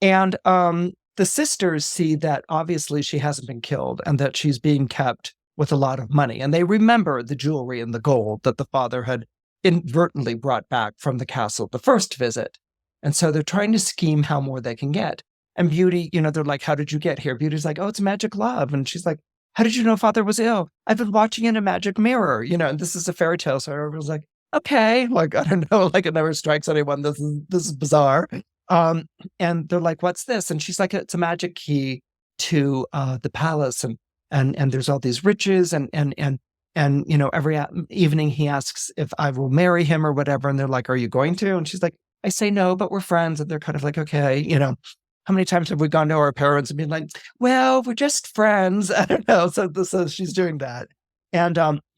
And the sisters see that obviously she hasn't been killed and that she's being kept with a lot of money. And they remember the jewelry and the gold that the father had inadvertently brought back from the castle the first visit. And so they're trying to scheme how more they can get. And Beauty, you know, they're like, "How did you get here?" Beauty's like, "Oh, it's magic love." And she's like, "How did you know father was ill?" "I've been watching in a magic mirror," you know, and this is a fairy tale. So everyone's like, "Okay," like, I don't know, like it never strikes anyone. This is bizarre. And they're like, "What's this?" And she's like, "It's a magic key to the palace. And there's all these riches and you know, every evening he asks if I will marry him or whatever. And they're like, "Are you going to?" And she's like, "I say no, but we're friends." And they're kind of like, "Okay," you know. How many times have we gone to our parents and been like, "Well, we're just friends." I don't know. So she's doing that. And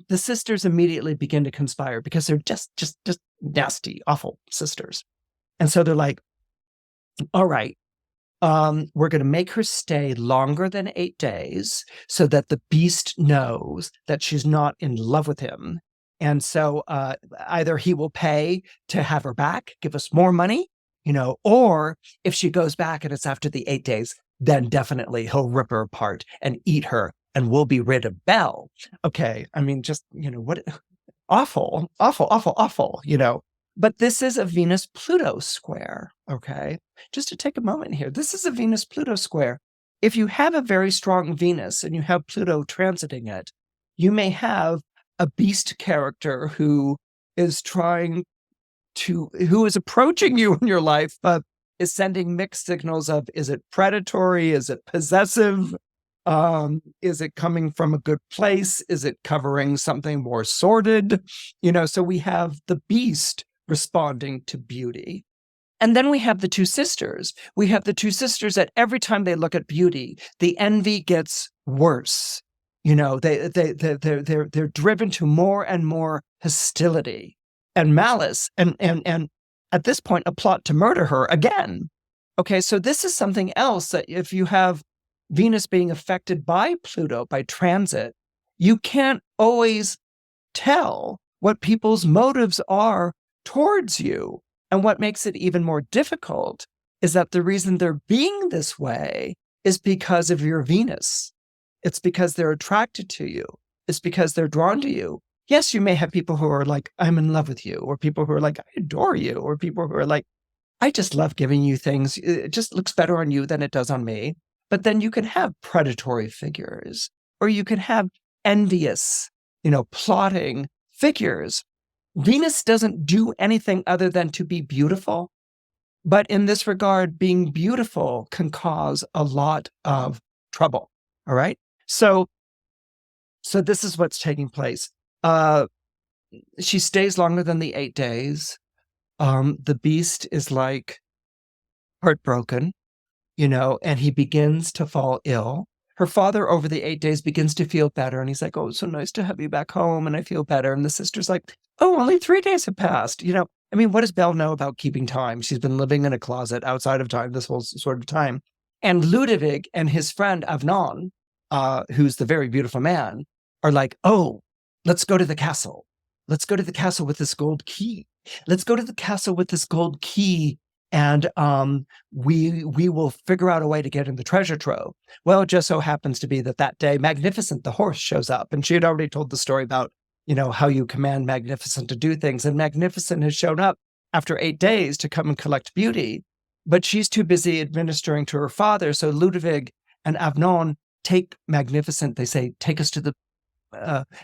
the sisters immediately begin to conspire because they're just nasty, awful sisters. And so they're like, "All right, we're going to make her stay longer than 8 days so that the beast knows that she's not in love with him. And so either he will pay to have her back, give us more money, you know, or if she goes back and it's after the 8 days, then definitely he'll rip her apart and eat her and we'll be rid of Belle." Okay. I mean, just, you know, what awful, awful, awful, awful, you know. But this is a Venus Pluto square, okay? Just to take a moment here, this is a Venus Pluto square. If you have a very strong Venus and you have Pluto transiting it, you may have a beast character who is who is approaching you in your life, but is sending mixed signals of, is it predatory? Is it possessive? Is it coming from a good place? Is it covering something more sordid? So we have the beast responding to beauty. And then we have the two sisters. We have the two sisters that every time they look at beauty, the envy gets worse. They're driven to more and more hostility and malice, and at this point, a plot to murder her again. Okay, so this is something else that if you have Venus being affected by Pluto, by transit, you can't always tell what people's motives are towards you. And what makes it even more difficult is that the reason they're being this way is because of your Venus. It's because they're attracted to you. It's because they're drawn to you. Yes, you may have people who are like, I'm in love with you, or people who are like, I adore you, or people who are like, I just love giving you things. It just looks better on you than it does on me. But then you can have predatory figures, or you can have envious, plotting figures. Venus doesn't do anything other than to be beautiful. But in this regard, being beautiful can cause a lot of trouble. All right. So this is what's taking place. She stays longer than the 8 days. The beast is like heartbroken, and he begins to fall ill. Her father, over the 8 days, begins to feel better. And he's like, oh, it's so nice to have you back home. And I feel better. And the sister's like, oh, only 3 days have passed. What does Belle know about keeping time? She's been living in a closet outside of time this whole sort of time. And Ludovic and his friend Avnon, who's the very beautiful man, are like, oh, let's go to the castle. Let's go to the castle with this gold key. Let's go to the castle with this gold key. And we will figure out a way to get in the treasure trove. Well, it just so happens to be that day, Magnificent, the horse, shows up. And she had already told the story about, how you command Magnificent to do things. And Magnificent has shown up after 8 days to come and collect beauty. But she's too busy administering to her father. So Ludovic and Avnon take Magnificent. They say, take us to the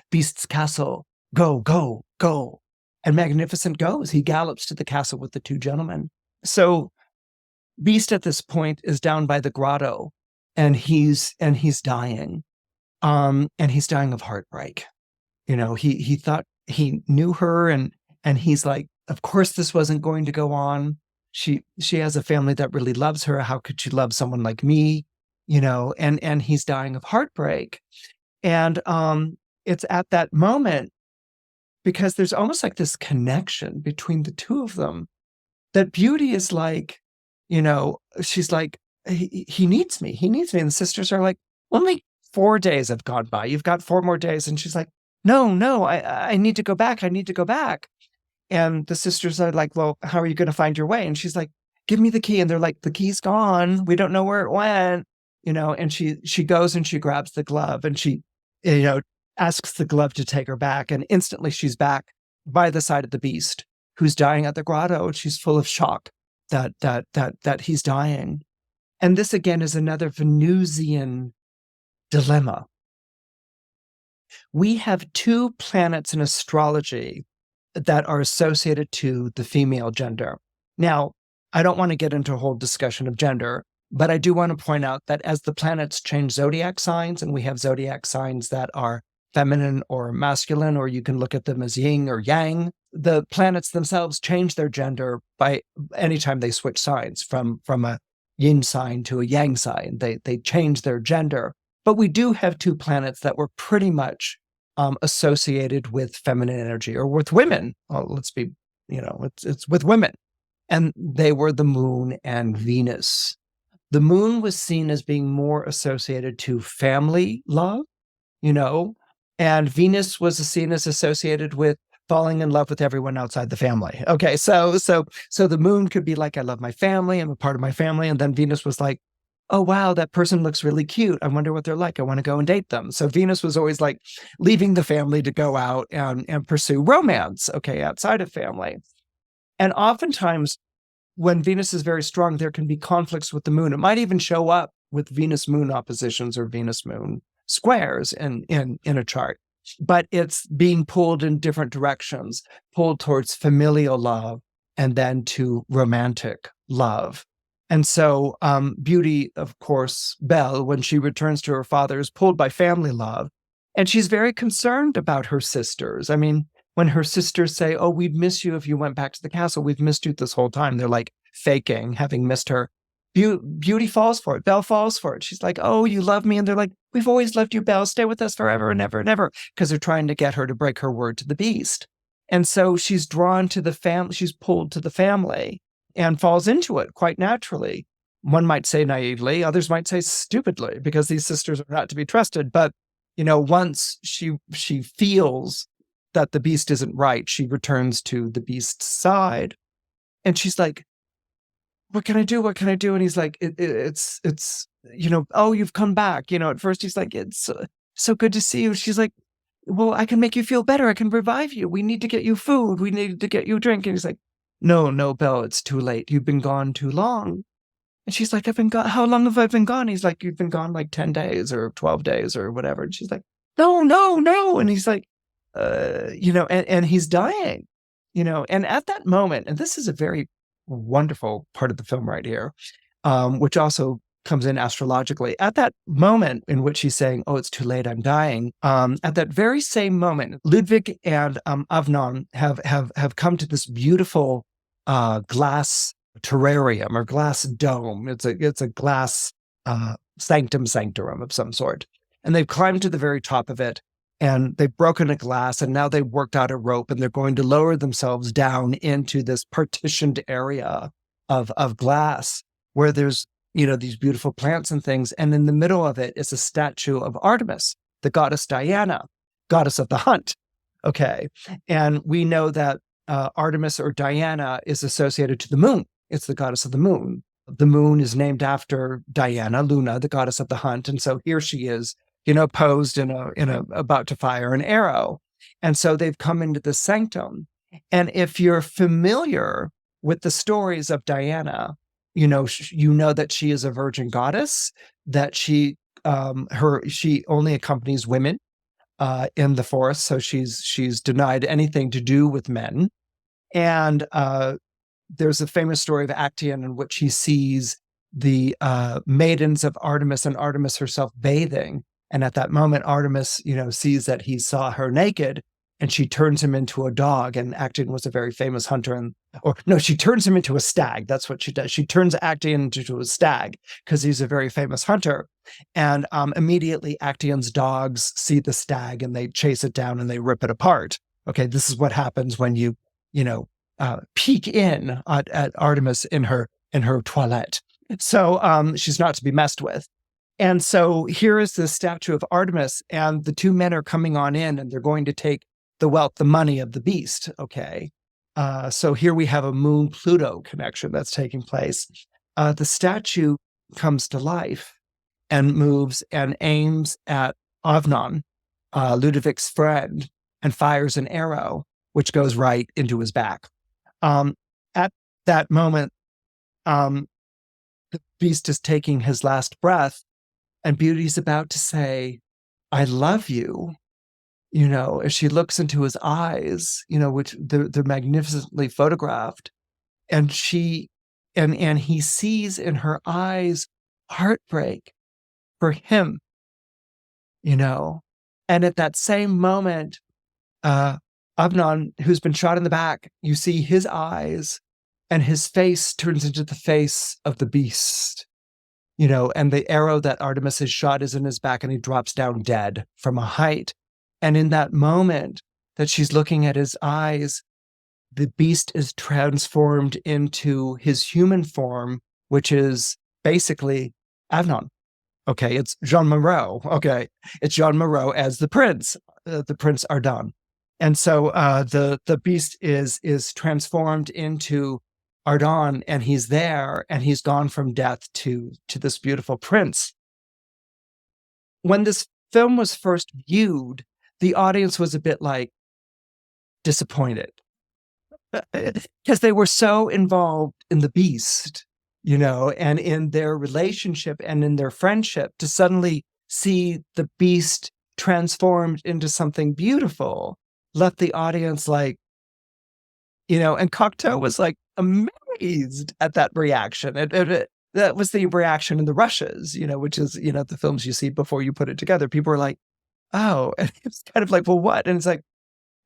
beast's castle. Go, go, go. And Magnificent goes. He gallops to the castle with the two gentlemen. So Beast at this point is down by the grotto, and he's dying. And he's dying of heartbreak. He thought he knew her, and he's like, of course this wasn't going to go on. She has a family that really loves her. How could she love someone like me? And he's dying of heartbreak. And it's at that moment, because there's almost like this connection between the two of them, that beauty is like, she's like, he needs me. He needs me. And the sisters are like, only 4 days have gone by. You've got 4 more days. And she's like, no, I need to go back. I need to go back. And the sisters are like, well, how are you going to find your way? And she's like, give me the key. And they're like, the key's gone. We don't know where it went. And she goes and she grabs the glove, and she, asks the glove to take her back. And instantly she's back by the side of the beast, who's dying at the grotto. And she's full of shock that he's dying. And this again is another Venusian dilemma. We have 2 planets in astrology that are associated to the female gender. Now, I don't want to get into a whole discussion of gender, but I do want to point out that as the planets change zodiac signs, and we have zodiac signs that are feminine or masculine, or you can look at them as yin or yang, the planets themselves change their gender by anytime they switch signs from a yin sign to a yang sign. They change their gender. But we do have 2 planets that were pretty much associated with feminine energy, or with women. Well, let's be, it's with women. And they were the moon and Venus. The moon was seen as being more associated to family love, and Venus was seen as associated with falling in love with everyone outside the family. Okay, so the moon could be like, I love my family, I'm a part of my family. And then Venus was like, oh, wow, that person looks really cute. I wonder what they're like. I want to go and date them. So Venus was always like leaving the family to go out and pursue romance, okay, outside of family. And oftentimes, when Venus is very strong, there can be conflicts with the moon. It might even show up with Venus-moon oppositions or Venus-moon squares in a chart. But it's being pulled in different directions, pulled towards familial love and then to romantic love. And so Beauty, of course, Belle, when she returns to her father, is pulled by family love. And she's very concerned about her sisters. I mean, when her sisters say, oh, we'd miss you if you went back to the castle. We've missed you this whole time. They're like faking having missed her. Beauty falls for it. Belle falls for it. She's like, oh, you love me. And they're like, we've always loved you, Belle. Stay with us forever and ever and ever. Because they're trying to get her to break her word to the beast. And so she's drawn to the family. She's pulled to the family and falls into it quite naturally. One might say naively, others might say stupidly, because these sisters are not to be trusted. But, once she feels that the beast isn't right, she returns to the beast's side. And she's like, what can I do? What can I do? And he's like, it's oh, you've come back. At first he's like, it's so good to see you. She's like, well, I can make you feel better. I can revive you. We need to get you food. We need to get you a drink. And he's like, no, Belle, it's too late. You've been gone too long. And she's like, I've been gone. How long have I been gone? He's like, you've been gone like 10 days or 12 days or whatever. And she's like, no. And he's like, and he's dying, and at that moment, and this is a very wonderful part of the film right here, which also comes in astrologically. At that moment in which he's saying, oh, it's too late, I'm dying. At that very same moment, Ludwig and Avnon have come to this beautiful glass terrarium or glass dome. It's a glass sanctum sanctorum of some sort. And they've climbed to the very top of it and they've broken a glass and now they've worked out a rope and they're going to lower themselves down into this partitioned area of glass where there's, these beautiful plants and things. And in the middle of it is a statue of Artemis, the goddess Diana, goddess of the hunt. Okay. And we know that Artemis or Diana is associated to the moon. It's the goddess of the moon. The moon is named after Diana, Luna, the goddess of the hunt. And so here she is, posed in a about to fire an arrow. And so they've come into the sanctum. And if you're familiar with the stories of Diana, you know that she is a virgin goddess, that she only accompanies women in the forest. So she's denied anything to do with men. And there's a famous story of Actaeon in which he sees the maidens of Artemis and Artemis herself bathing. And at that moment, Artemis, sees that he saw her naked and she turns him into a dog. And Actaeon was a very famous hunter. She turns him into a stag. That's what she does. She turns Actaeon into a stag because he's a very famous hunter. And immediately Actaeon's dogs see the stag and they chase it down and they rip it apart. Okay, this is what happens when you peek in at Artemis in her toilette. So she's not to be messed with. And so here is the statue of Artemis, and the two men are coming on in, and they're going to take the wealth, the money of the beast. Okay. So here we have a Moon-Pluto connection that's taking place. The statue comes to life and moves and aims at Avnon, Ludwig's friend, and fires an arrow, which goes right into his back. At that moment, the beast is taking his last breath, and Beauty's about to say, I love you, as she looks into his eyes, which they're magnificently photographed. And and he sees in her eyes heartbreak for him, And at that same moment, Avnon, who's been shot in the back, you see his eyes and his face turns into the face of the beast, and the arrow that Artemis has shot is in his back and he drops down dead from a height. And in that moment that she's looking at his eyes, the beast is transformed into his human form, which is basically Avnon. Okay, it's Jean Moreau. Okay, it's Jean Moreau as the Prince Ardon. And so the beast is transformed into Ardon, and he's there, and he's gone from death to this beautiful prince. When this film was first viewed, the audience was a bit like disappointed. because they were so involved in the beast, and in their relationship and in their friendship, to suddenly see the beast transformed into something beautiful left the audience like, and Cocteau was like amazed at that reaction. That was the reaction in the rushes, which is, the films you see before you put it together. People were like, oh, and it's kind of like, well, what? And it's like,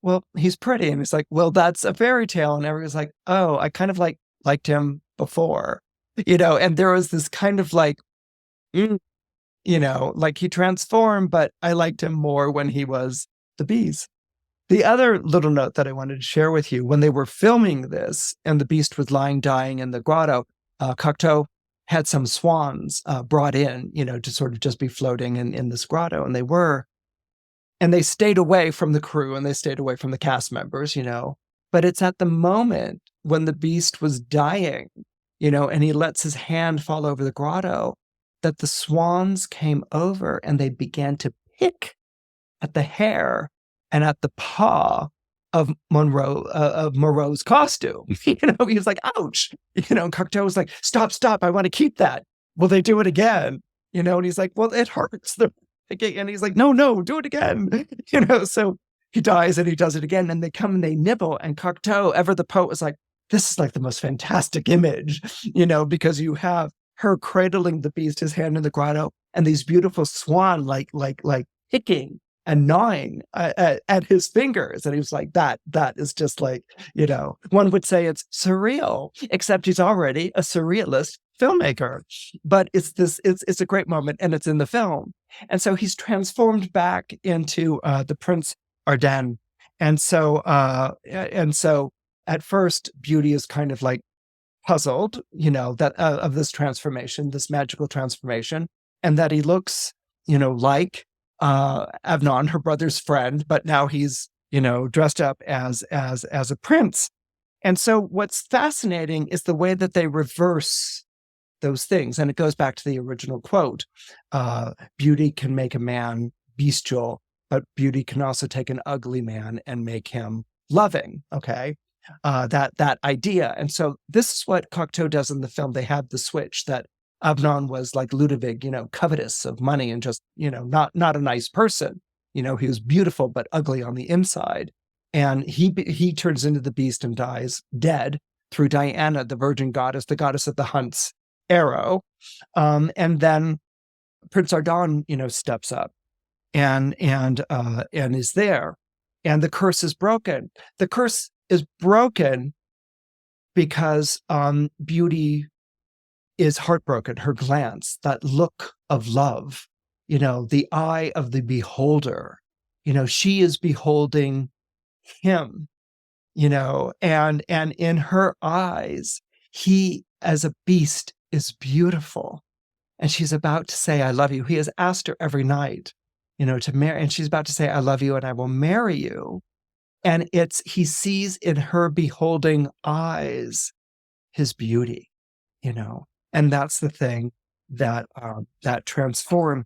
well, he's pretty. And it's like, well, that's a fairy tale. And everyone's like, oh, I kind of liked him before, and there was this kind of like, mm, like he transformed, but I liked him more when he was the beast. The other little note that I wanted to share with you, when they were filming this and the beast was lying dying in the grotto, Cocteau had some swans brought in, to sort of just be floating in this grotto. And they stayed away from the crew and they stayed away from the cast members, But it's at the moment when the beast was dying, and he lets his hand fall over the grotto, that the swans came over and they began to pick at the hair and at the paw of Moreau's costume. He was like, ouch. And Cocteau was like, stop, I want to keep that. Will they do it again? And he's like, well, it hurts. And he's like, no, do it again. So he dies and he does it again. And they come and they nibble. And Cocteau, ever the poet, was like, this is like the most fantastic image, because you have her cradling the beast, his hand in the grotto, and these beautiful swan like picking and gnawing at his fingers. And he was like, that is just like, one would say it's surreal, except he's already a surrealist filmmaker. But it's a great moment, and it's in the film. And so he's transformed back into the Prince Arden. And so at first, Beauty is kind of like puzzled, that of this transformation, this magical transformation, and that he looks, like Avnon, her brother's friend, but now he's, dressed up as a prince. And so what's fascinating is the way that they reverse those things. And it goes back to the original quote, beauty can make a man bestial, but beauty can also take an ugly man and make him loving. Okay. That idea. And so this is what Cocteau does in the film. They have the switch that Avnon was like Ludovic, covetous of money and just, not a nice person. He was beautiful, but ugly on the inside. And he turns into the beast and dies dead through Diana, the virgin goddess, the goddess of the hunt's arrow. And then Prince Arden, steps up and is there. And the curse is broken. The curse is broken because Beauty is heartbroken. Her glance, that look of love, the eye of the beholder, she is beholding him, and in her eyes, he as a beast is beautiful. And she's about to say, I love you. He has asked her every night, to marry, and she's about to say, I love you and I will marry you. And he sees in her beholding eyes his beauty, and that's the thing that transformed.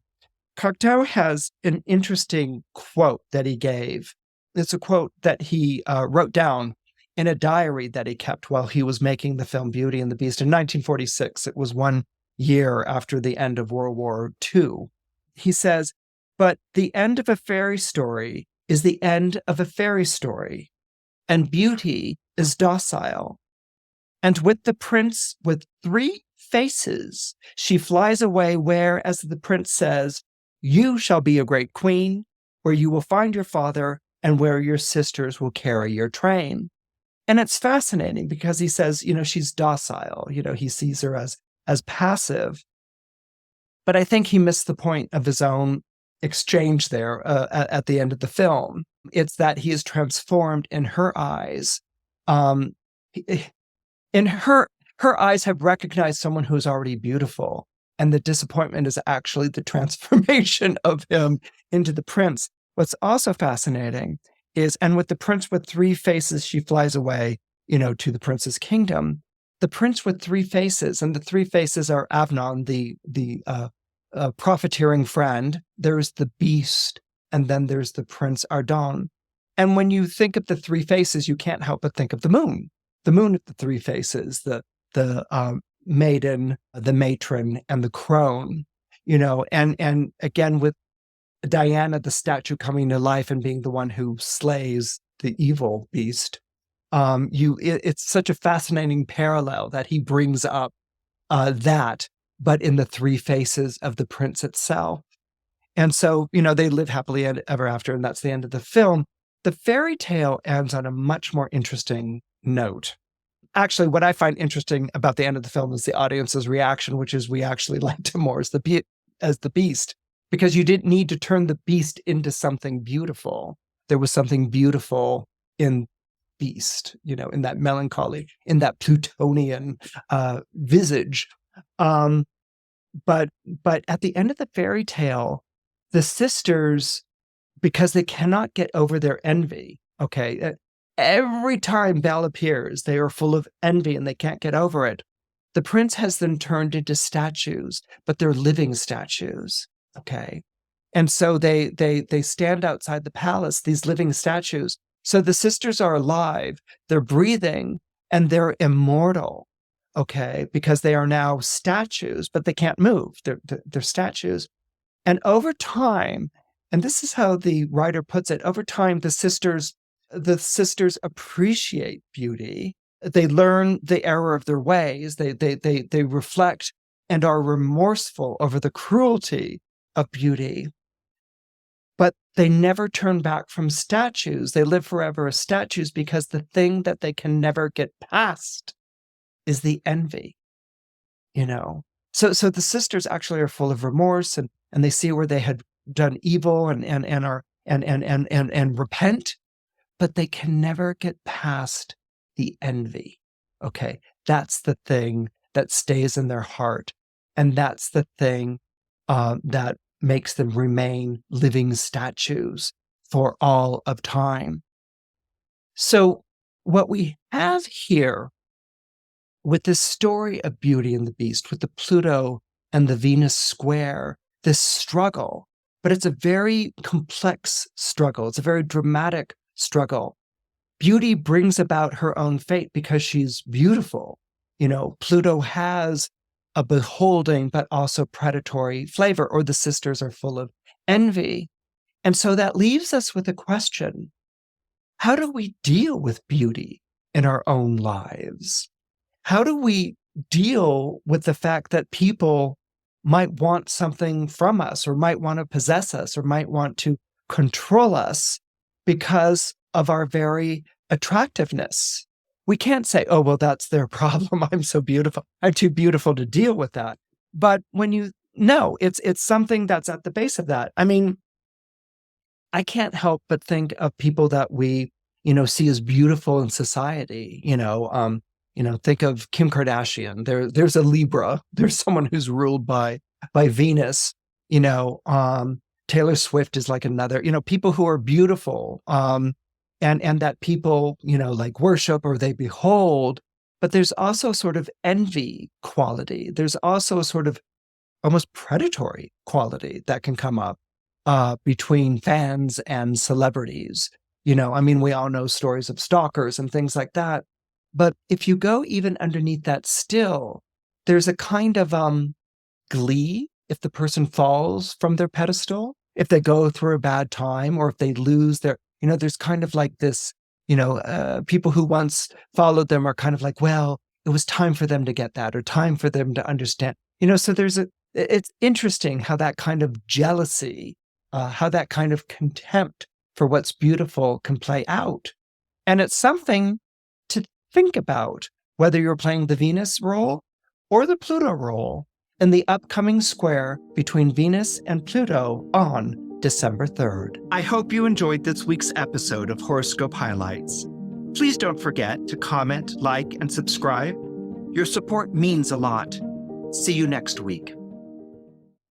Cocteau has an interesting quote that he gave. It's a quote that he wrote down in a diary that he kept while he was making the film Beauty and the Beast in 1946. It was 1 year after the end of World War II. He says, but the end of a fairy story is the end of a fairy story, and Beauty is docile. And with the prince with 3 faces, she flies away where, as the prince says, you shall be a great queen, where you will find your father and where your sisters will carry your train. And it's fascinating because he says, she's docile. He sees her as passive. But I think he missed the point of his own exchange there at the end of the film. It's that he is transformed in her eyes. In her eyes have recognized someone who is already beautiful. And the disappointment is actually the transformation of him into the prince. What's also fascinating is, and with the prince with 3 faces, she flies away, to the prince's kingdom. The prince with 3 faces, and the 3 faces are Avnon, the profiteering friend. There's the beast, and then there's the Prince Arden. And when you think of the three faces, you can't help but think of the moon. The moon of the three faces, the maiden, the matron, and the crone, and again with Diana, the statue coming to life and being the one who slays the evil beast. It's such a fascinating parallel that he brings up that, but in the three faces of the prince itself. And so, they live happily ever after, and that's the end of the film. The fairy tale ends on a much more interesting note. Actually, what I find interesting about the end of the film is the audience's reaction, which is we actually liked him more as the beast, because you didn't need to turn the beast into something beautiful. There was something beautiful in beast, in that melancholy, in that Plutonian visage. But at the end of the fairy tale, the sisters, because they cannot get over their envy, okay? Every time Belle appears, they are full of envy and they can't get over it. The prince has them turned into statues, but they're living statues, okay? And so they stand outside the palace, these living statues. So the sisters are alive, they're breathing, and they're immortal, okay? Because they are now statues, but they can't move. They're statues. And over time, and this is how the writer puts it, over time, the sisters appreciate beauty. They learn the error of their ways. They reflect and are remorseful over the cruelty of beauty. But they never turn back from statues. They live forever as statues because the thing that they can never get past is the envy, So the sisters actually are full of remorse and they see where they had done evil and repent, but they can never get past the envy. Okay, that's the thing that stays in their heart, and that's the thing that makes them remain living statues for all of time. So what we have here with this story of Beauty and the Beast, with the Pluto and the Venus square, this struggle, but it's a very complex struggle. It's a very dramatic struggle. Beauty brings about her own fate because she's beautiful. Pluto has a beholding but also predatory flavor, or the sisters are full of envy. And so that leaves us with a question. How do we deal with beauty in our own lives? How do we deal with the fact that people might want something from us, or might want to possess us, or might want to control us because of our very attractiveness? We can't say, oh, well, that's their problem. I'm so beautiful. I'm too beautiful to deal with that. But when it's something that's at the base of that. I mean, I can't help but think of people that we, see as beautiful in society, think of Kim Kardashian. There's a Libra. There's someone who's ruled by Venus. Taylor Swift is like another. People who are beautiful, and that people like worship or they behold. But there's also sort of envy quality. There's also a sort of almost predatory quality that can come up between fans and celebrities. We all know stories of stalkers and things like that. But if you go even underneath that still, there's a kind of glee if the person falls from their pedestal, if they go through a bad time, or if they lose their, there's kind of like this, people who once followed them are kind of like, well, it was time for them to get that, or time for them to understand, so it's interesting how that kind of jealousy, how that kind of contempt for what's beautiful can play out. And it's something to think about, whether you're playing the Venus role or the Pluto role in the upcoming square between Venus and Pluto on December 3rd. I hope you enjoyed this week's episode of Horoscope Highlights. Please don't forget to comment, like, and subscribe. Your support means a lot. See you next week.